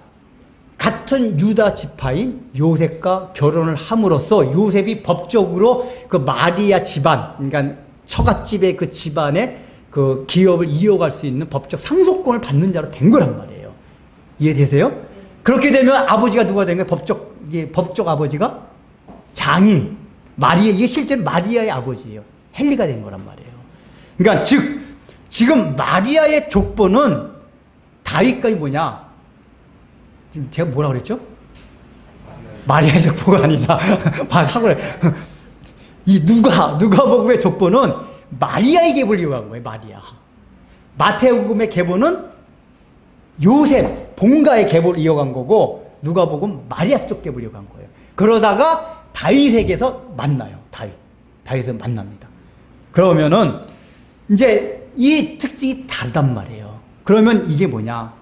같은 유다 지파인 요셉과 결혼을 함으로써 요셉이 법적으로 그 마리아 집안, 그러니까 처갓집의 그 집안의 그 기업을 이어갈 수 있는 법적 상속권을 받는 자로 된 거란 말이에요. 이해되세요? 그렇게 되면 아버지가 누가 된 거예요? 법적 아버지가 장인, 이게 실제로 마리아의 아버지예요. 헨리가 된 거란 말이에요. 그러니까 지금 마리아의 족보는 다윗까지 뭐냐? 지금 제가 뭐라 그랬죠? 마리아의 족보가 아니라 하고 이 누가복음의 족보는 마리아의 계보를 이용한 거예요. 마리아. 마태복음의 계보는 요셉 본가의 계보를 이용한 거고 누가복음 마리아 쪽 계보를 이용한 거예요. 그러다가 다윗에게서 만나요. 다윗에서 만납니다. 그러면은 이제 이 특징이 다르단 말이에요. 그러면 이게 뭐냐?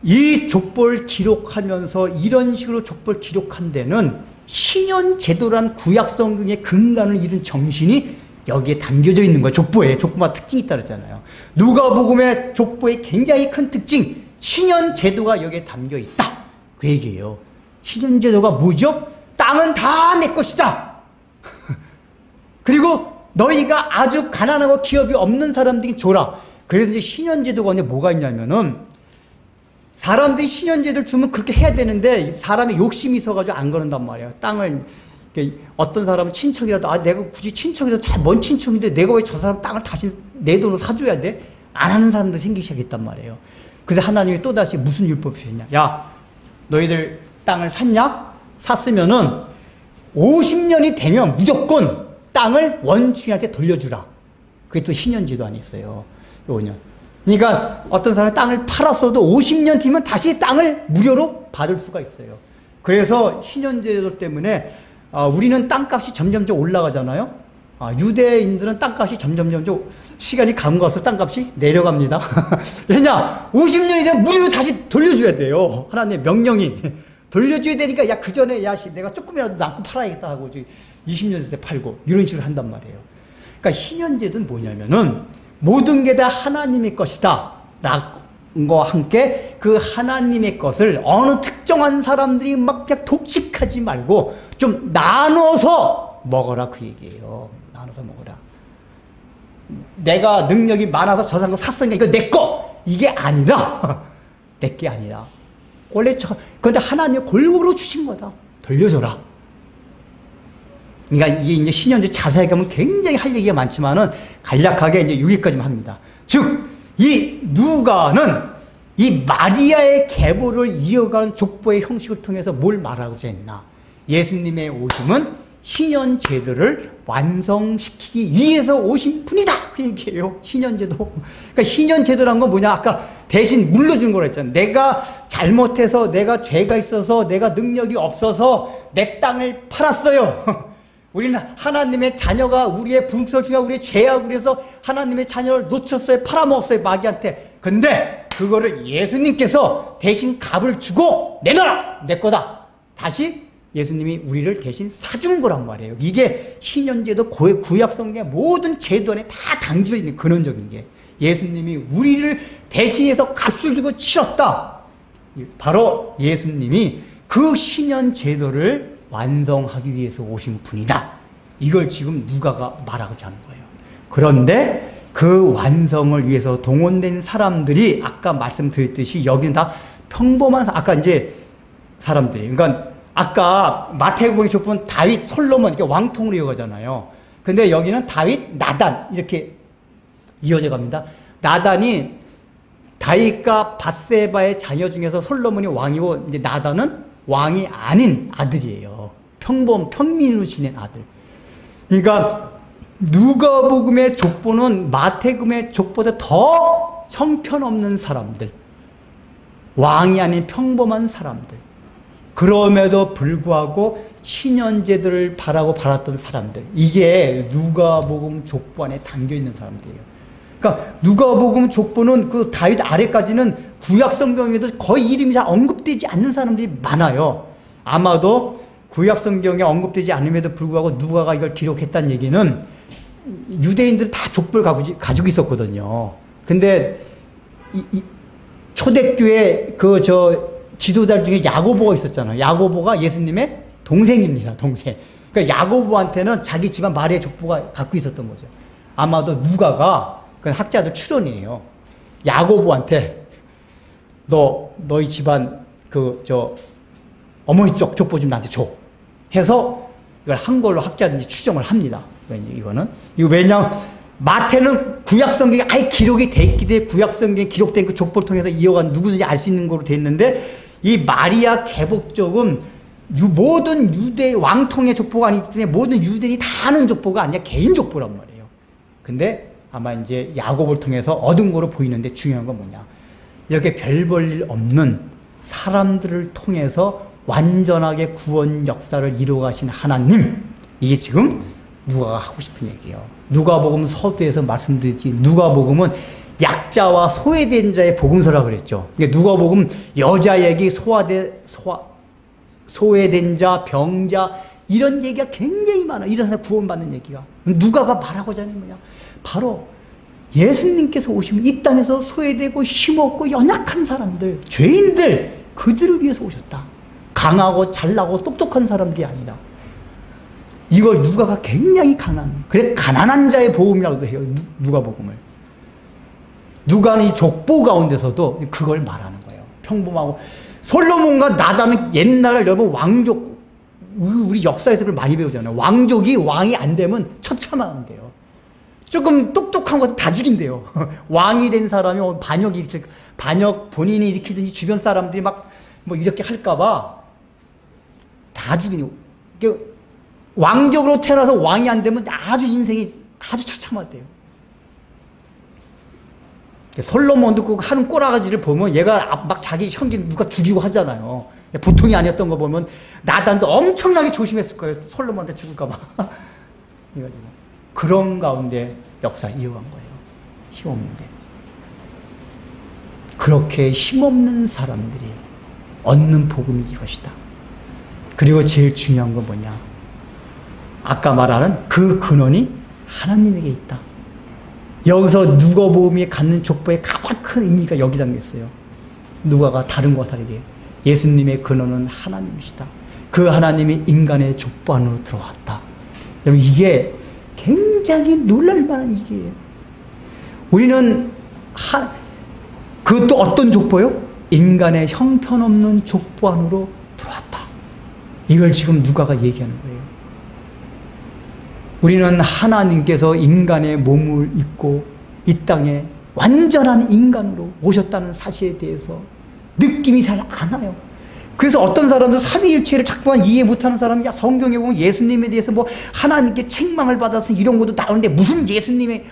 이 족보를 기록하면서 이런 식으로 족보를 기록한 데는 신현제도란 구약성경의 근간을 이룬 정신이 여기에 담겨져 있는 거예요. 족보마다 특징이 있다 그랬잖아요. 누가복음의 족보의 굉장히 큰 특징, 신현제도가 여기에 담겨 있다. 그 얘기예요. 신현제도가 뭐죠? 땅은 다 내 것이다. 그리고 너희가 아주 가난하고 기업이 없는 사람들이 줘라. 그래서 이제 신현제도가 뭐가 있냐면은 사람들이 신현제도를 주면 그렇게 해야 되는데 사람의 욕심이 있어가지고 안 그런단 말이에요. 땅을 어떤 사람은 친척이라도 내가 굳이 친척이라도 잘 먼 친척인데 내가 왜 저 사람 땅을 다시 내 돈으로 사줘야 돼? 안 하는 사람들 생기기 시작했단 말이에요. 그래서 하나님이 또다시 무슨 율법을 주셨냐? 야, 너희들 땅을 샀냐? 샀으면은 50년이 되면 무조건 땅을 원주인한테 돌려주라. 그게 또 신현제도 안에 있어요. 5년. 그러니까 어떤 사람이 땅을 팔았어도 50년 뒤면 다시 땅을 무료로 받을 수가 있어요. 그래서 신현제도 때문에 우리는 땅값이 점점 올라가잖아요. 유대인들은 땅값이 점점 시간이 가면 갈수록 땅값이 내려갑니다. 왜냐? 50년이 되면 무료로 다시 돌려줘야 돼요. 하나님의 명령이. 돌려줘야 되니까 야, 그 전에 내가 조금이라도 남고 팔아야겠다 하고 20년 때 팔고 이런 식으로 한단 말이에요. 그러니까 신현제도는 뭐냐면은 모든 게 다 하나님의 것이다 라는 거와 함께 그 하나님의 것을 어느 특정한 사람들이 막 그냥 독식하지 말고 좀 나눠서 먹어라 그 얘기예요. 나눠서 먹어라. 내가 능력이 많아서 저 사람 거 샀으니까 이거 내 거! 이게 아니라 내 게 아니라 원래 그런데 하나님이 골고루 주신 거다. 돌려줘라. 그러니까 이게 이제 신현제 자세히 가면 굉장히 할 얘기가 많지만은 간략하게 이제 여기까지만 합니다. 즉, 이 누가는 이 마리아의 계보를 이어가는 족보의 형식을 통해서 뭘 말하고자 했나? 예수님의 오심은 신현제도를 완성시키기 위해서 오신 분이다! 그 얘기예요. 신현제도. 그러니까 신현제도란 건 뭐냐? 아까 대신 물려준 거라 했잖아요. 내가 잘못해서, 내가 죄가 있어서, 내가 능력이 없어서 내 땅을 팔았어요. 우리는 하나님의 자녀가 우리의 분수 중에 우리의 죄악으로 해서 하나님의 자녀를 놓쳤어요. 팔아먹었어요. 마귀한테. 근데 그거를 예수님께서 대신 값을 주고 내놔라! 내 거다. 다시 예수님이 우리를 대신 사준 거란 말이에요. 이게 신현제도 구약성경의 모든 제도 안에 다 담겨 있는 근원적인 게 예수님이 우리를 대신해서 값을 주고 치렀다. 바로 예수님이 그 신현제도를 완성하기 위해서 오신 분이다. 이걸 지금 누가가 말하고자 하는 거예요. 그런데 그 완성을 위해서 동원된 사람들이 아까 말씀드렸듯이 여기는 다 평범한 아까 이제 사람들이 그러니까 아까 마태복음의 족보는 다윗, 솔로몬 이렇게 왕통으로 이어가잖아요. 근데 여기는 다윗, 나단 이렇게 이어져 갑니다. 나단이 다윗과 밧세바의 자녀 중에서 솔로몬이 왕이고 이제 나단은 왕이 아닌 아들이에요. 평민으로 지낸 아들. 그러니까 누가복음의 족보는 마태복음의 족보다 더 형편없는 사람들. 왕이 아닌 평범한 사람들. 그럼에도 불구하고 신현제도를 바라고 바랐던 사람들. 이게 누가복음 족보 안에 담겨있는 사람들이에요. 그러니까 누가복음 족보는 그 다윗 아래까지는 구약성경에도 거의 이름이 잘 언급되지 않는 사람들이 많아요. 아마도 구약성경에 언급되지 않음에도 불구하고 누가가 이걸 기록했다는 얘기는 유대인들은 다 족보를 가지고 있었거든요. 근데 초대교회 지도자 중에 야고보가 있었잖아요. 야고보가 예수님의 동생입니다. 동생. 그러니까 야고보한테는 자기 집안 마리아 족보가 갖고 있었던 거죠. 아마도 누가가 그 학자들 추론이에요. 야고보한테 너희 집안 어머니 쪽 족보 좀 나한테 줘. 해서 이걸 한 걸로 학자들이 추정을 합니다. 이거는. 이거 왜냐면 마태는 구약성경에 아예 기록이 돼 있기 때문에 구약성경에 기록된 그 족보를 통해서 이어간 누구든지 알 수 있는 거로 돼 있는데 이 마리아 개복족은 모든 유대 왕통의 족보가 아니기 때문에 모든 유대인이 다 아는 족보가 아니라 개인 족보란 말이에요. 근데 아마 이제 야곱을 통해서 얻은 거로 보이는데 중요한 건 뭐냐. 이렇게 별 볼 일 없는 사람들을 통해서 완전하게 구원 역사를 이루어가신 하나님. 이게 지금 누가가 하고 싶은 얘기예요. 누가복음 서두에서 말씀드렸지. 누가복음은 약자와 소외된 자의 복음서라 그랬죠. 누가복음 여자 얘기, 소외된 자, 병자 이런 얘기가 굉장히 많아. 이런 사람 구원받는 얘기가. 누가가 말하고자 하는 뭐냐. 바로 예수님께서 오시면 이 땅에서 소외되고 힘없고 연약한 사람들, 죄인들, 그들을 위해서 오셨다. 강하고 잘나고 똑똑한 사람들이 아니라. 이걸 누가가 굉장히 그래 가난한 자의 복음이라고도 해요. 누가복음을. 누가는 이 족보 가운데서도 그걸 말하는 거예요. 평범하고. 솔로몬과 나단은 옛날에 여러분 왕족, 우리 역사에서 그걸 많이 배우잖아요. 왕족이 왕이 안 되면 처참한데요. 조금 똑똑한 거 다 죽인대요. 왕이 된 사람이 반역 본인이 일으키든지 주변 사람들이 막 뭐 이렇게 할까봐 다 죽이고. 왕족으로 태어나서 왕이 안 되면 아주 인생이 아주 처참하대요. 솔로몬도 그 하는 꼬라지를 보면 얘가 막 자기 형제 누가 죽이고 하잖아요. 보통이 아니었던 거 보면 나단도 엄청나게 조심했을 거예요. 솔로몬한테 죽을까봐. 이가지고 그런 가운데 역사 이어간 거예요. 힘없는데. 그렇게 힘없는 사람들이 얻는 복음이 이것이다. 그리고 제일 중요한 건 뭐냐. 아까 말하는 그 근원이 하나님에게 있다. 여기서 누가복음이 갖는 족보의 가장 큰 의미가 여기 담겨 있어요. 누가가 다른 것과 다르게 예수님의 근원은 하나님이시다. 그 하나님이 인간의 족보 안으로 들어왔다. 여러분 이게 굉장히 놀랄만한 일이에요. 우리는 그것도 어떤 족보요? 인간의 형편없는 족보 안으로 들어왔다. 이걸 지금 누가가 얘기하는 거예요. 우리는 하나님께서 인간의 몸을 입고 이 땅에 완전한 인간으로 오셨다는 사실에 대해서 느낌이 잘 안 와요. 그래서 어떤 사람들 삼위일체를 자꾸만 이해 못하는 사람이 성경에 보면 예수님에 대해서 뭐 하나님께 책망을 받아서 이런 것도 나오는데 무슨 예수님의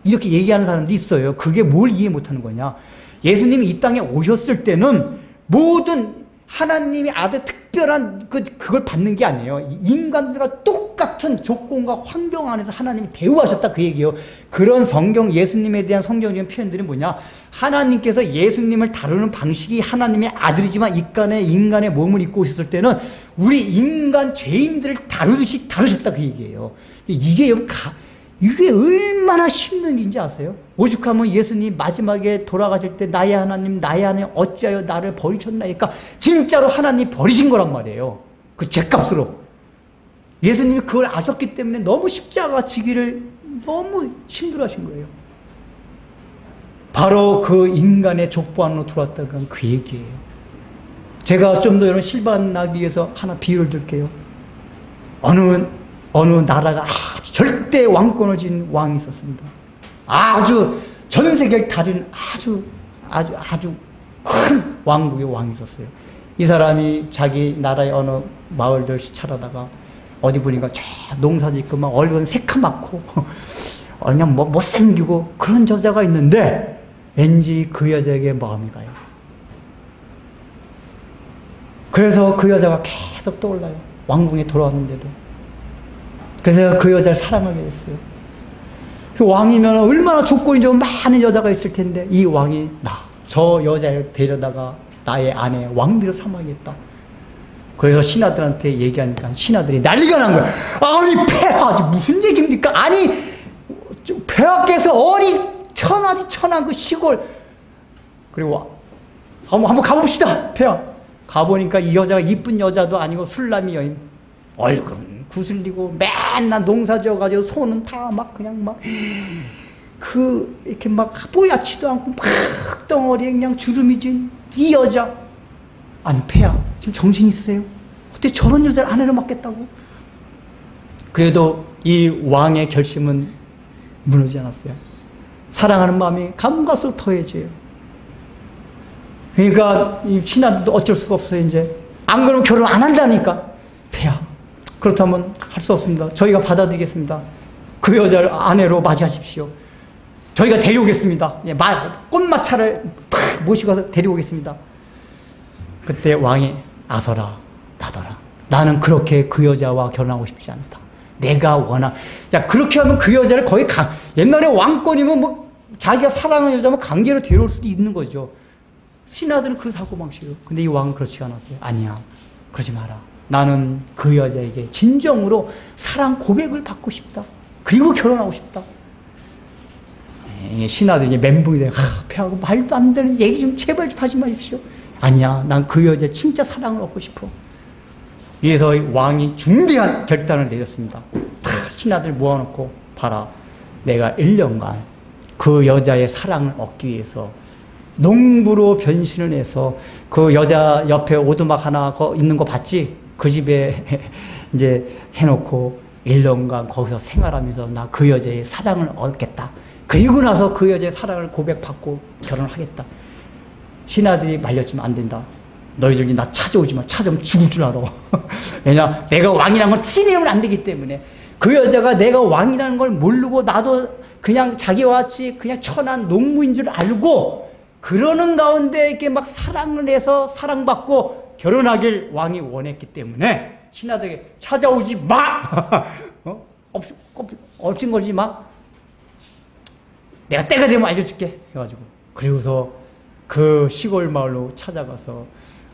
이렇게 얘기하는 사람도 있어요. 그게 뭘 이해 못하는 거냐. 예수님이 이 땅에 오셨을 때는 모든 하나님의 아들 특별한 그걸 받는 게 아니에요. 인간들과 똑같은 조건과 환경 안에서 하나님이 대우하셨다 그 얘기예요. 그런 예수님에 대한 성경적인 표현들이 뭐냐. 하나님께서 예수님을 다루는 방식이 하나님의 아들이지만 인간의 몸을 입고 오셨을 때는 우리 인간 죄인들을 다루듯이 다루셨다 그 얘기예요. 이게 얼마나 힘든 일인지 아세요? 오죽하면 예수님 마지막에 돌아가실 때 나의 하나님 어찌하여 나를 버리셨나이까 진짜로 하나님 버리신 거란 말이에요. 그 죄값으로. 예수님이 그걸 아셨기 때문에 너무 십자가 지기를 너무 힘들어하신 거예요. 바로 그 인간의 족보 안으로 들어왔다는 그 얘기예요. 제가 좀 더 여러분 실감나기 위해서 하나 비유를 들게요. 어느 나라가 아주 절대 왕권을 지닌 왕이 있었습니다. 아주 전 세계를 다른 아주 큰 왕국의 왕이 있었어요. 이 사람이 자기 나라의 어느 마을들 시찰하다가 어디 보니까 농사 짓고 막 얼굴은 새카맣고 그냥 뭐 못생기고 그런 여자가 있는데 왠지 그 여자에게 마음이 가요. 그래서 그 여자가 계속 떠올라요. 왕궁에 돌아왔는데도. 그래서 그 여자를 사랑하게 됐어요. 그 왕이면 얼마나 조건이 좀 많은 여자가 있을 텐데 이 왕이 저 여자를 데려다가 나의 아내 왕비로 삼아야겠다. 그래서 신하들한테 얘기하니까 신하들이 난리가 난 거야. 아니 폐하 무슨 얘기입니까? 아니 폐하께서 어디 천한 그 시골 그리고 한번 가봅시다. 폐하 가보니까 이 여자가 이쁜 여자도 아니고 술람이 여인 얼굴은 구슬리고 맨날 농사 지어가지고 손은 다 막 그냥 막 이렇게 막 뽀얗지도 않고 막 덩어리에 그냥 주름이 진 이 여자. 아니 폐하 지금 정신 있으세요? 어떻게 저런 여자를 아내로 맡겠다고? 그래도 이 왕의 결심은 무너지지 않았어요. 사랑하는 마음이 가면 갈수록 더해져요. 그러니까 이 신하들도 어쩔 수가 없어요. 이제 안 그러면 결혼 안 한다니까. 폐하, 그렇다면 할 수 없습니다. 저희가 받아들이겠습니다. 그 여자를 아내로 맞이하십시오. 저희가 데려오겠습니다. 예, 꽃마차를 탁 모시고 가서 데려오겠습니다. 그때 왕이 아서라 나더라. 나는 그렇게 그 여자와 결혼하고 싶지 않다. 내가 원한. 야, 그렇게 하면 그 여자를 거의 옛날에 왕권이면 뭐 자기가 사랑하는 여자면 강제로 데려올 수도 있는 거죠. 신하들은 그 사고방식이에요. 근데 이 왕은 그렇지 않았어요. 아니야, 그러지 마라. 나는 그 여자에게 진정으로 사랑 고백을 받고 싶다. 그리고 결혼하고 싶다. 신하들이 멘붕이 돼요. 폐하고 말도 안 되는 얘기 좀 제발 좀 하지 마십시오. 아니야, 난 그 여자 진짜 사랑을 얻고 싶어. 그래서 왕이 중대한 결단을 내렸습니다. 다 신하들 모아놓고 봐라. 내가 1년간 그 여자의 사랑을 얻기 위해서 농부로 변신을 해서 그 여자 옆에 오두막 하나 있는 거 봤지? 그 집에 이제 해놓고 1년간 거기서 생활하면서 나 그 여자의 사랑을 얻겠다. 그리고 나서 그 여자의 사랑을 고백받고 결혼을 하겠다. 신하들이 말렸지만 안 된다. 너희들이 나 찾아오지 마. 찾아오면 죽을 줄 알아. 왜냐, 내가 왕이라는 걸 티내면 안 되기 때문에. 그 여자가 내가 왕이라는 걸 모르고 나도 그냥 자기와 같이 그냥 천한 농부인 줄 알고 그러는 가운데 이렇게 막 사랑을 해서 사랑받고 결혼하길 왕이 원했기 때문에 신하들에게 찾아오지 마! 얼씬거리지 마. 내가 때가 되면 알려줄게. 해가지고. 그리고서 그 시골 마을로 찾아가서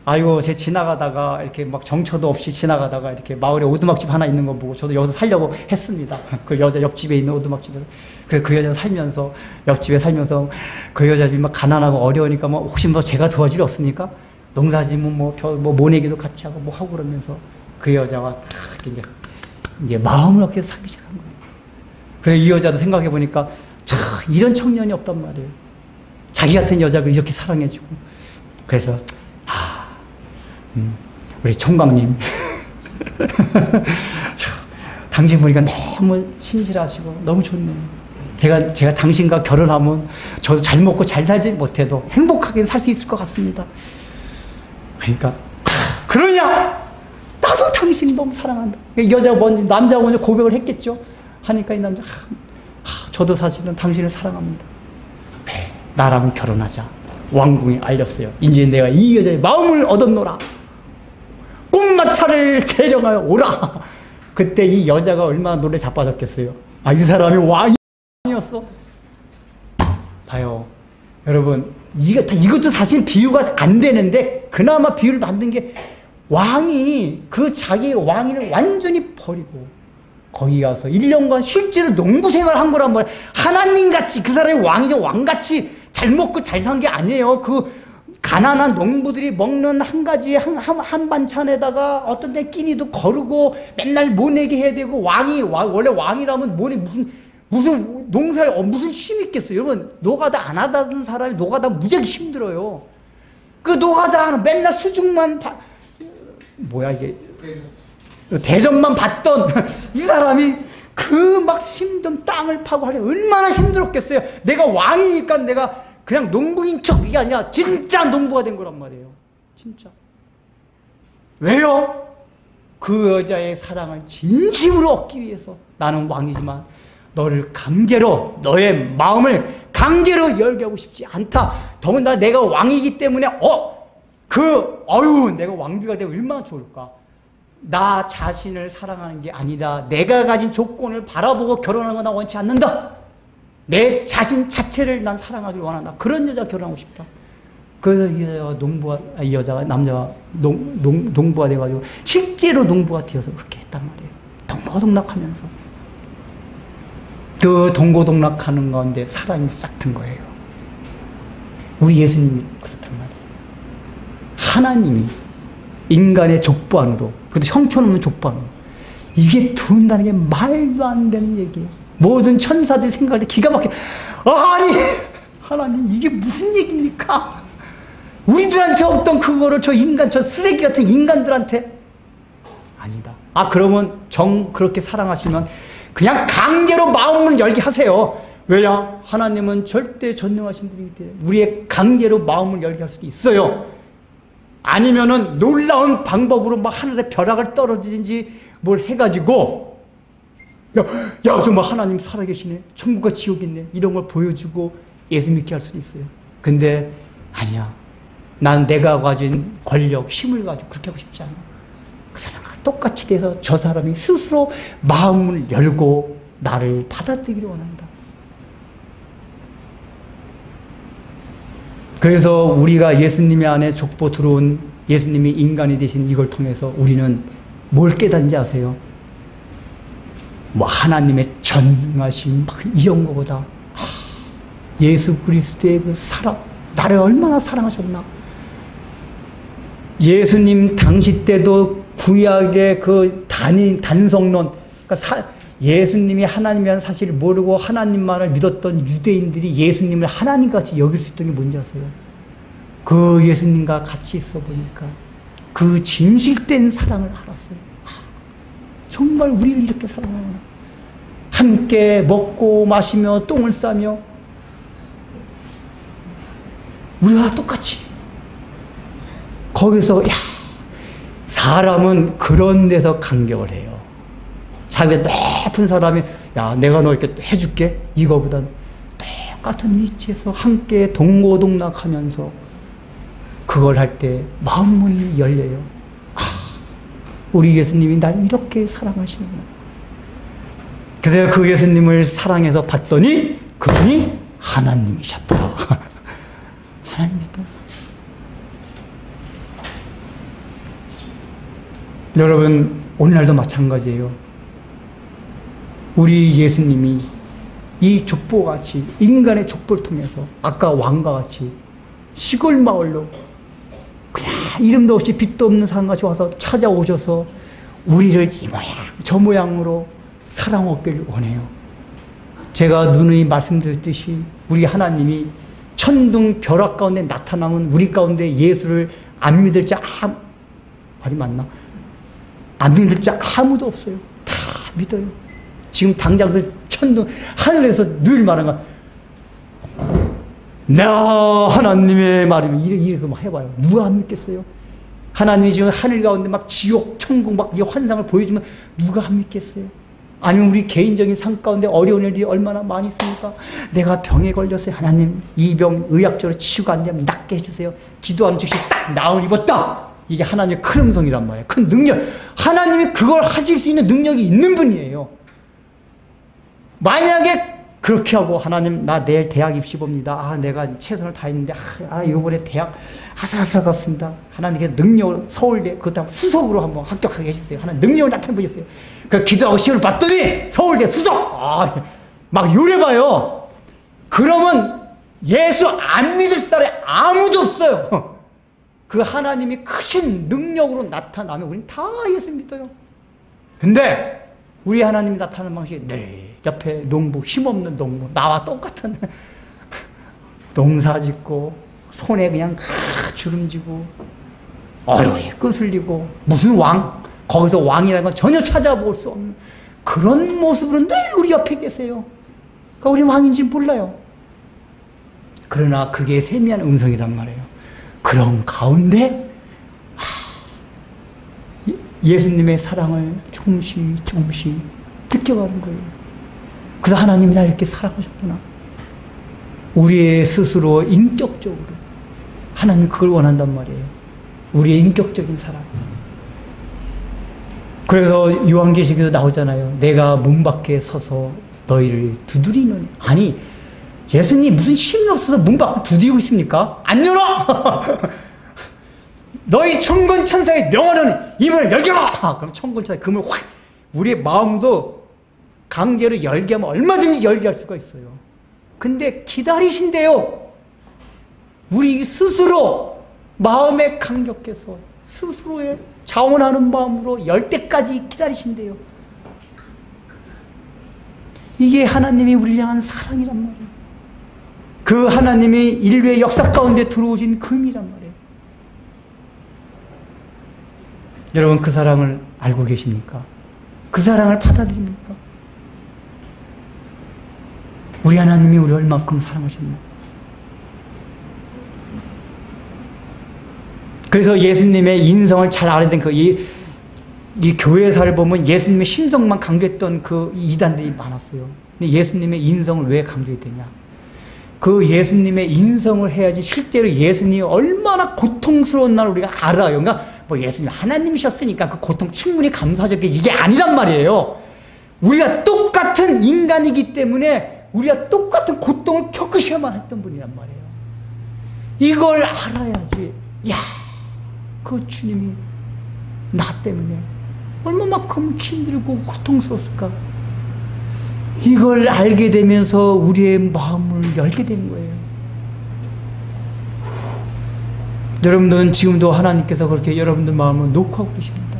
아이고, 제 지나가다가 이렇게 막 정처도 없이 지나가다가 이렇게 마을에 오두막집 하나 있는 거 보고 저도 여기서 살려고 했습니다. 그 여자 옆집에 있는 오두막집에서. 그 여자 살면서, 옆집에 살면서 그 여자집이 막 가난하고 어려우니까 뭐 혹시 뭐 제가 도와줄 일 없습니까? 농사지면 뭐 모내기도 같이 하고 뭐 하고 그러면서 그 여자와 딱 이제 마음을 얻게 살기 시작한 거예요. 그래서 이 여자도 생각해 보니까 참 이런 청년이 없단 말이에요. 자기 같은 여자를 이렇게 사랑해주고. 그래서 우리 총각님 당신 보니까 너무 신실하시고 너무 좋네요. 제가 당신과 결혼하면 저도 잘 먹고 잘 살지 못해도 행복하게 살 수 있을 것 같습니다. 그러니까 그러냐? 나도 당신 너무 사랑한다. 여자가 먼저, 남자가 먼저 고백을 했겠죠. 하니까 이 남자 저도 사실은 당신을 사랑합니다. 그래, 나랑 결혼하자. 왕궁에 알렸어요. 이제 내가 이 여자의 마음을 얻었노라. 꽃마차를 대령하여 오라. 그때 이 여자가 얼마나 노래 자빠졌겠어요. 아, 이 사람이 왕이었어. 봐요, 여러분, 이것도 사실 비유가 안 되는데 그나마 비유를 만든 게 왕이 그 자기 왕위를 완전히 버리고 거기 가서 1년간 실제로 농부 생활을 한 거란 말이에요. 하나님같이 그 사람이 왕이죠. 왕같이 잘 먹고 잘 산 게 아니에요. 그 가난한 농부들이 먹는 한 가지 한 반찬에다가 어떤 데 끼니도 거르고 맨날 모내기 해야 되고 원래 왕이라면 무슨 농사에 무슨 힘이 있겠어요. 여러분, 노가다 안 하던 사람이 노가다 무지하게 힘들어요. 그 노가다 맨날 수중만 뭐야 이게 대접만 받던 이 사람이 그 막 힘든 땅을 파고 하려 얼마나 힘들었겠어요. 내가 왕이니까 내가 그냥 농부인 척 이게 아니라 진짜 농부가 된 거란 말이에요. 진짜. 왜요? 그 여자의 사랑을 진심으로 얻기 위해서 나는 왕이지만 너를 강제로, 너의 마음을 강제로 열게 하고 싶지 않다. 더군다나 내가 왕이기 때문에 내가 왕비가 되면 얼마나 좋을까. 나 자신을 사랑하는 게 아니다. 내가 가진 조건을 바라보고 결혼하는 거 나 원치 않는다. 내 자신 자체를 난 사랑하길 원한다. 그런 여자 결혼하고 싶다. 그래서 이 여자가 남자가 농부가 돼가지고 실제로 농부가 되어서 그렇게 했단 말이에요. 동고동락하면서 그 동고동락하는 가운데 사랑이 싹 든 거예요. 우리 예수님이 그렇단 말이에요. 하나님이 인간의 족보 안으로, 그것도 형편없는 족보 안으로 이게 들어온다는 게 말도 안 되는 얘기예요. 모든 천사들이 생각할 때 기가 막혀. 아니 하나님, 이게 무슨 얘기입니까? 우리들한테 없던 그거를 저 쓰레기 같은 인간들한테. 아니다. 그러면 그렇게 사랑하시면 그냥 강제로 마음을 열게 하세요. 왜냐? 하나님은 절대 전능하신 분이기 때문에 우리의 강제로 마음을 열게 할 수도 있어요. 아니면은 놀라운 방법으로 막 하늘에 벼락을 떨어지든지 뭘 해가지고 야 정말 하나님 살아계시네, 천국과 지옥이 있네, 이런 걸 보여주고 예수 믿게 할 수도 있어요. 근데 아니야, 난 내가 가진 권력, 힘을 가지고 그렇게 하고 싶지 않아. 그 사람과 똑같이 돼서 저 사람이 스스로 마음을 열고 나를 받아들이기를 원한다. 그래서 우리가 예수님의 안에 족보 들어온 예수님이 인간이 되신 이걸 통해서 우리는 뭘 깨닫는지 아세요? 뭐 하나님의 전능하심 막 이런 거보다 예수 그리스도의 그 사랑, 나를 얼마나 사랑하셨나. 예수님 당시 때도 구약의 그 단성론, 그러니까 예수님이 하나님이라는 사실을 모르고 하나님만을 믿었던 유대인들이 예수님을 하나님같이 여길 수 있던 게 뭔지 아세요? 그 예수님과 같이 있어 보니까 그 진실된 사랑을 알았어요. 정말 우리를 이렇게 사랑하구나. 함께 먹고 마시며 똥을 싸며 우리와 똑같이. 거기서 사람은 그런 데서 감격을 해요. 자기가 높은 사람이 내가 너 이렇게 해줄게, 이거보단 똑같은 위치에서 함께 동고동락하면서 그걸 할 때 마음문이 열려요. 우리 예수님이 날 이렇게 사랑하시는구나. 그래서 그 예수님을 사랑해서 봤더니 그분이 하나님이셨다. 하나님이었다. 여러분, 오늘날도 마찬가지예요. 우리 예수님이 이 족보같이 인간의 족보를 통해서 아까 왕과 같이 시골 마을로 그냥 이름도 없이 빛도 없는 사람같이 와서 찾아오셔서 우리를 이 모양 저 모양으로 사랑 얻기를 원해요. 제가 누누이 말씀드렸듯이 우리 하나님이 천둥 벼락 가운데 나타나면 우리 가운데 예수를 안 믿을 자 말이 맞나? 안 믿을 자 아무도 없어요. 다 믿어요. 지금 당장도 천둥 하늘에서 늘 말하는 거, 나 하나님의 말이면 이렇게 해봐요. 누가 안 믿겠어요? 하나님이 지금 하늘 가운데 막 지옥, 천국 막 이 환상을 보여주면 누가 안 믿겠어요? 아니면 우리 개인적인 삶 가운데 어려운 일이 얼마나 많이 있습니까? 내가 병에 걸렸어요. 하나님, 이 병 의학적으로 치유가 안 되면 낫게 해주세요. 기도하는 즉시 딱 나을 입었다. 이게 하나님의 큰 음성이란 말이에요. 큰 능력. 하나님이 그걸 하실 수 있는 능력이 있는 분이에요. 만약에 그렇게 하고 하나님, 나 내일 대학 입시 봅니다. 내가 최선을 다했는데 이번에 대학 아슬아슬 갔습니다. 하나님께 능력으로 서울대 그다음 수석으로 한번 합격하게 해주세요. 하나님 능력을 나타내 보셨어요. 그 기도하고 시험을 봤더니 서울대 수석! 막 요래봐요. 그러면 예수 안 믿을 사람이 아무도 없어요. 그 하나님이 크신 능력으로 나타나면 우리는 다 예수 믿어요. 근데 우리 하나님이 나타나는 방식이 옆에 농부, 힘없는 농부, 나와 똑같은 농사 짓고 손에 그냥 주름지고 어려이 끄슬리고 무슨 왕, 거기서 왕이라는 건 전혀 찾아볼 수 없는 그런 모습으로 늘 우리 옆에 계세요. 그러니까 우리 왕인지 몰라요. 그러나 그게 세미한 음성이란 말이에요. 그런 가운데 예수님의 사랑을 조금씩 느껴가는 거예요. 그래서 하나님이 나 이렇게 사랑하셨구나. 우리의 스스로 인격적으로 하나님 그걸 원한단 말이에요. 우리의 인격적인 사랑. 그래서 요한계시록에도 나오잖아요. 내가 문 밖에 서서 너희를 두드리는. 아니, 예수님 무슨 힘이 없어서 문 밖을 두드리고 있습니까? 안 열어! 너희 천군천사의 명하는 이 문을 열게라! 그럼 천군천사의 그 문을 확, 우리의 마음도 강제로 열게 하면 얼마든지 열게 할 수가 있어요. 근데 기다리신대요. 우리 스스로 마음에 감격해서 스스로의 자원하는 마음으로 열 때까지 기다리신대요. 이게 하나님이 우리를 향한 사랑이란 말이에요. 그 하나님이 인류의 역사 가운데 들어오신 금이란 말이에요. 여러분, 그 사랑을 알고 계십니까? 그 사랑을 받아들입니까? 우리 하나님이 우리를 얼만큼 사랑하셨나. 그래서 예수님의 인성을 잘 알아야 된 이 교회사를 보면 예수님의 신성만 강조했던 그 이단들이 많았어요. 근데 예수님의 인성을 왜 강조했느냐? 그 예수님의 인성을 해야지 실제로 예수님이 얼마나 고통스러운 날 우리가 알아요. 그러니까 뭐 예수님 하나님이셨으니까 그 고통 충분히 감수하셨겠지, 이게 아니란 말이에요. 우리가 똑같은 인간이기 때문에 우리가 똑같은 고통을 겪으셔야만 했던 분이란 말이에요. 이걸 알아야지, 야, 그 주님이 나 때문에 얼마만큼 힘들고 고통스러웠을까. 이걸 알게 되면서 우리의 마음을 열게 된 거예요. 여러분들은 지금도 하나님께서 그렇게 여러분들 마음을 놓고 하고 계십니다.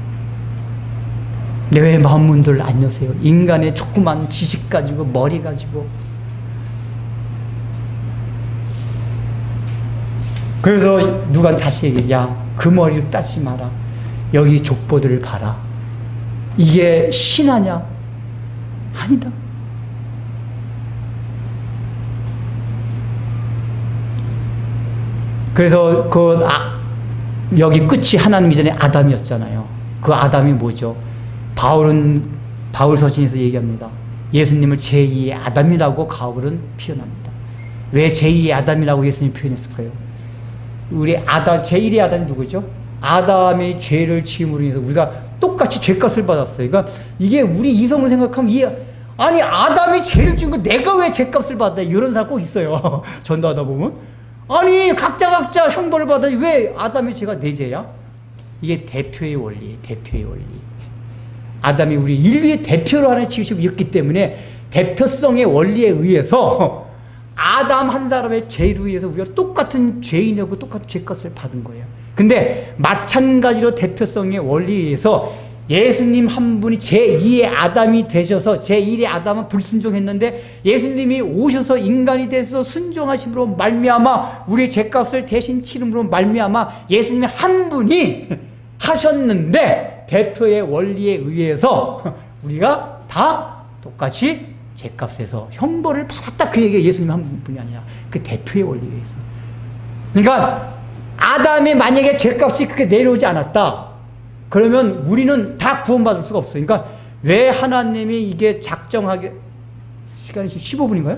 왜 마음 문들을 안 여세요? 인간의 조그만 지식 가지고, 머리 가지고. 그래서 누가 다시 얘기해, 야, 그 머리를 따지 마라. 여기 족보들을 봐라. 이게 신하냐? 아니다. 그래서 여기 끝이 하나님 이전에 아담이었잖아요. 그 아담이 뭐죠? 바울 서신에서 얘기합니다. 예수님을 제2의 아담이라고 바울은 표현합니다. 왜 제2의 아담이라고 예수님이 표현했을까요? 우리 제1의 아담이 누구죠? 아담의 죄를 지음으로 인해서 우리가 똑같이 죄값을 받았어요. 그러니까 이게 우리 이성으로 생각하면 아니, 아담이 죄를 지은 거 내가 왜 죄값을 받아? 이런 사람 꼭 있어요. 전도하다 보면. 아니, 각자 형벌을 받아야지 왜 아담의 죄가 내 죄야? 이게 대표의 원리예요. 대표의 원리. 아담이 우리 인류의 대표로 하나님 지으셨기 때문에 대표성의 원리에 의해서 아담 한 사람의 죄로 인해서 우리가 똑같은 죄인이고 똑같은 죄값을 받은 거예요. 근데 마찬가지로 대표성의 원리에 의해서 예수님 한 분이 제2의 아담이 되셔서, 제1의 아담은 불순종했는데 예수님이 오셔서 인간이 돼서 순종하심으로 말미암아 우리의 죄값을 대신 치름으로 말미암아 예수님이 한 분이 하셨는데, 대표의 원리에 의해서 우리가 다 똑같이 죄값에서 형벌을 받았다. 그 얘기가 예수님 한 분이 아니라 그 대표의 원리에 의해서. 그러니까 아담이 만약에 죄값이 그렇게 내려오지 않았다, 그러면 우리는 다 구원받을 수가 없어요. 그러니까 왜 하나님이 이게 작정하게, 시간이 15분인가요?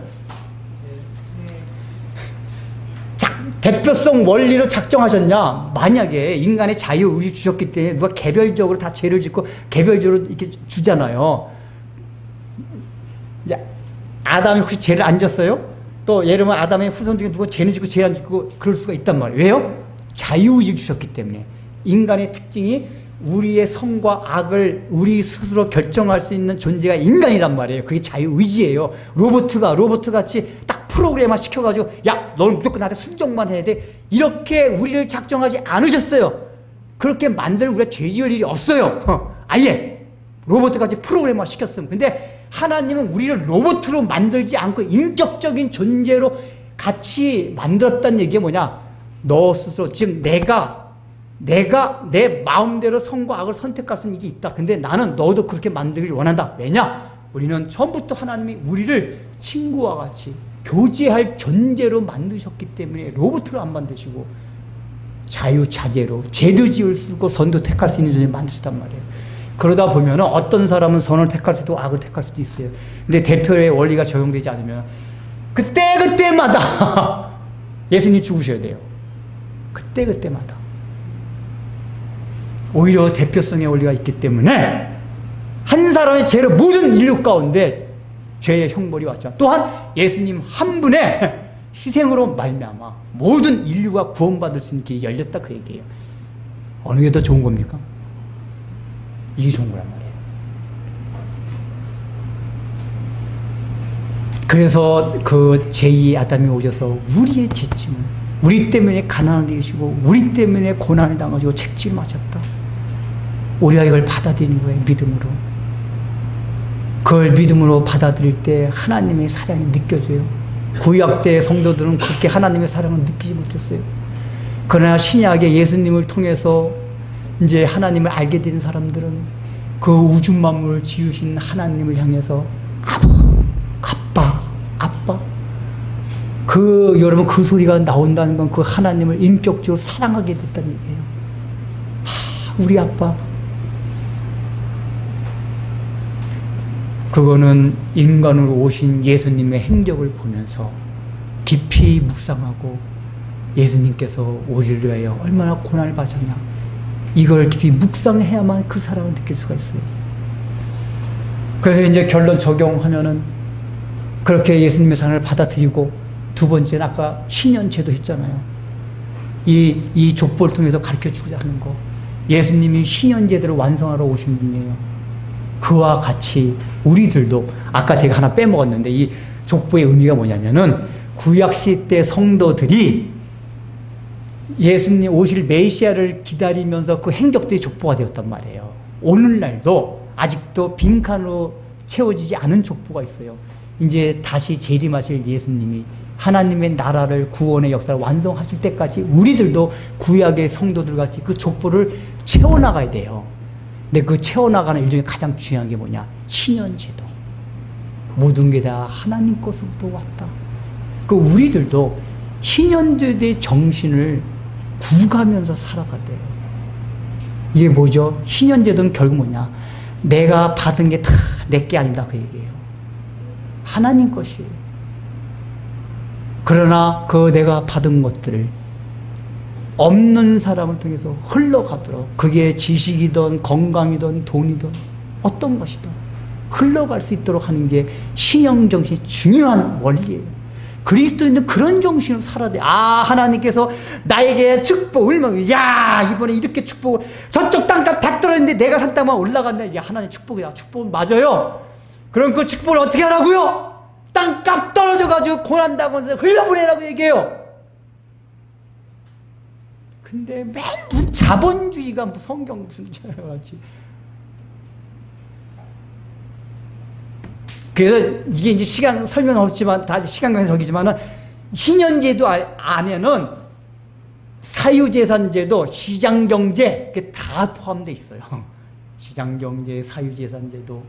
대표성 원리로 작정하셨냐? 만약에 인간의 자유의지 주셨기 때문에 누가 개별적으로 다 죄를 짓고 개별적으로 이렇게 주잖아요. 이제 아담이 혹시 죄를 안 졌어요? 또 예를 들면 아담의 후손 중에 누가 죄는 짓고 죄 안 짓고 그럴 수가 있단 말이에요. 왜요? 자유의지를 주셨기 때문에. 인간의 특징이 우리의 선과 악을 우리 스스로 결정할 수 있는 존재가 인간이란 말이에요. 그게 자유의지예요. 로봇같이 딱 프로그램화 시켜가지고, 야, 너는 무조건 나한테 순종만 해야 돼. 이렇게 우리를 작정하지 않으셨어요. 그렇게 만들 우리가 죄 지을 일이 없어요. 아예 로봇같이 프로그램화 시켰으면. 근데 하나님은 우리를 로봇으로 만들지 않고 인격적인 존재로 같이 만들었다는 얘기가 뭐냐? 너 스스로, 즉 내가 내 마음대로 선과 악을 선택할 수 있는 게 있다. 근데 나는 너도 그렇게 만들길 원한다. 왜냐? 우리는 처음부터 하나님이 우리를 친구와 같이 교제할 존재로 만드셨기 때문에 로봇으로 안 만드시고 자유자재로 죄도 지을 수 있고 선도 택할 수 있는 존재 만드셨단 말이에요. 그러다 보면 어떤 사람은 선을 택할 수도 악을 택할 수도 있어요. 근데 대표의 원리가 적용되지 않으면 그때마다 예수님 죽으셔야 돼요. 그때마다. 오히려 대표성의 원리가 있기 때문에 한 사람의 죄로 모든 인류 가운데 죄의 형벌이 왔죠. 또한 예수님 한 분의 희생으로 말미암아 모든 인류가 구원받을 수 있는 길이 열렸다, 그 얘기예요. 어느 게 더 좋은 겁니까? 이게 좋은 거란 말이에요. 그래서 그 제2의 아담이 오셔서 우리의 죄짐을, 우리 때문에 가난을 내리시고 우리 때문에 고난을 당하시고 책임을 하셨다. 우리가 이걸 받아들이는 거예요. 믿음으로. 그걸 믿음으로 받아들일 때 하나님의 사랑이 느껴져요. 구약 때 성도들은 그렇게 하나님의 사랑을 느끼지 못했어요. 그러나 신약의 예수님을 통해서 이제 하나님을 알게 된 사람들은 그 우주 만물을 지으신 하나님을 향해서 아빠 여러분 그 소리가 나온다는 건 그 하나님을 인격적으로 사랑하게 됐다는 얘기예요. 우리 아빠. 그거는 인간으로 오신 예수님의 행적을 보면서 깊이 묵상하고 예수님께서 우리를 위하여 얼마나 고난을 받으셨냐, 이걸 깊이 묵상해야만 그 사랑을 느낄 수가 있어요. 그래서 이제 결론 적용하면은 그렇게 예수님의 사랑을 받아들이고, 두 번째는 아까 신년제도 했잖아요. 이 족보를 통해서 가르쳐주고자 하는 거. 예수님이 신년제도를 완성하러 오신 분이에요. 그와 같이 우리들도, 아까 제가 하나 빼먹었는데, 이 족보의 의미가 뭐냐면은 구약시대 성도들이 예수님 오실 메시아를 기다리면서 그 행적들이 족보가 되었단 말이에요. 오늘날도 아직도 빈칸으로 채워지지 않은 족보가 있어요. 이제 다시 재림하실 예수님이 하나님의 나라를, 구원의 역사를 완성하실 때까지 우리들도 구약의 성도들 같이 그 족보를 채워나가야 돼요. 근데 그 채워나가는 일 중에 가장 중요한 게 뭐냐? 신년제도. 모든 게 다 하나님 것으로부터 왔다. 그 우리들도 신년제도의 정신을 구가면서 살아가야 돼요. 이게 뭐죠? 신년제도는 결국 뭐냐? 내가 받은 게 다 내 게 아니다, 그 얘기예요. 하나님 것이에요. 그러나 그 내가 받은 것들을 없는 사람을 통해서 흘러가도록, 그게 지식이든 건강이든 돈이든 어떤 것이든 흘러갈 수 있도록 하는 게 신령정신의 중요한 원리예요. 그리스도인은 그런 정신으로 살아야 돼. 하나님께서 나에게 축복을, 이번에 이렇게 축복을, 저쪽 땅값 다 떨어졌는데 내가 산 땅만 올라간다. 이게 하나님 축복이다. 축복은 맞아요. 그럼 그 축복을 어떻게 하라고요? 땅값 떨어져가지고 고난다고 해서 흘려보내라고 얘기해요. 근데 맨 자본주의가 성경 무슨 자여가지. 그래서 이게 이제 시간 설명은 없지만, 다 시간 관계적이지만은, 신년제도 안에는 사유재산제도, 시장경제, 이게 다 포함되어 있어요. 시장경제, 사유재산제도.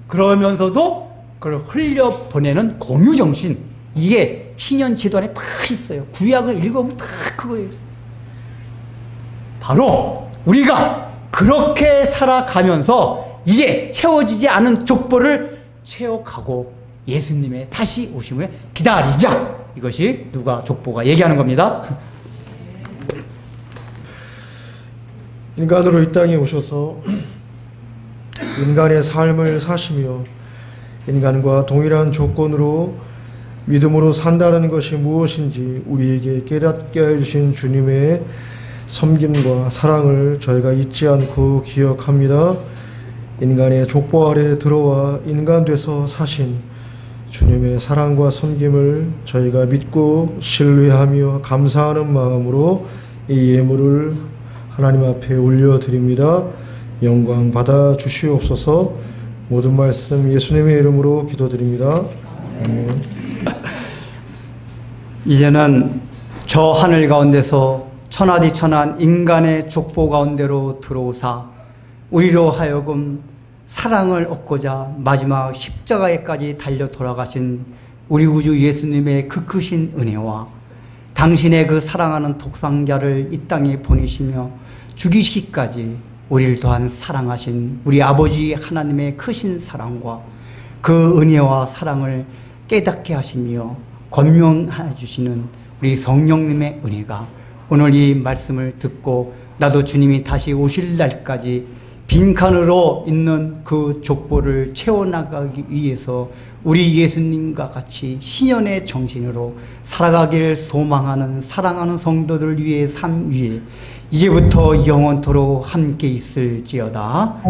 그러면서도 그걸 흘려보내는 공유정신, 이게 신년제도 안에 다 있어요. 구약을 읽어보면 다 그거예요. 바로 우리가 그렇게 살아가면서 이제 채워지지 않은 족보를 채워가고 예수님의 다시 오심을 기다리자. 이것이 누가 족보가 얘기하는 겁니다. 인간으로 이 땅에 오셔서 인간의 삶을 사시며 인간과 동일한 조건으로 믿음으로 산다는 것이 무엇인지 우리에게 깨닫게 해주신 주님의 섬김과 사랑을 저희가 잊지 않고 기억합니다. 인간의 족보 아래 들어와 인간 돼서 사신 주님의 사랑과 섬김을 저희가 믿고 신뢰하며 감사하는 마음으로 이 예물을 하나님 앞에 올려드립니다. 영광 받아 주시옵소서. 모든 말씀 예수님의 이름으로 기도드립니다. 아멘. 이제는 저 하늘 가운데서 천하디천한 인간의 족보 가운데로 들어오사 우리로 하여금 사랑을 얻고자 마지막 십자가에까지 달려 돌아가신 우리 구주 예수님의 그 크신 은혜와 당신의 그 사랑하는 독생자를 이 땅에 보내시며 죽이시기까지 우리를 또한 사랑하신 우리 아버지 하나님의 크신 사랑과 그 은혜와 사랑을 깨닫게 하시며 권면해 주시는 우리 성령님의 은혜가 오늘 이 말씀을 듣고 나도 주님이 다시 오실 날까지 빈칸으로 있는 그 족보를 채워나가기 위해서 우리 예수님과 같이 신년의 정신으로 살아가기를 소망하는 사랑하는 성도들 위해 삶 위에 이제부터 영원토록 함께 있을지어다.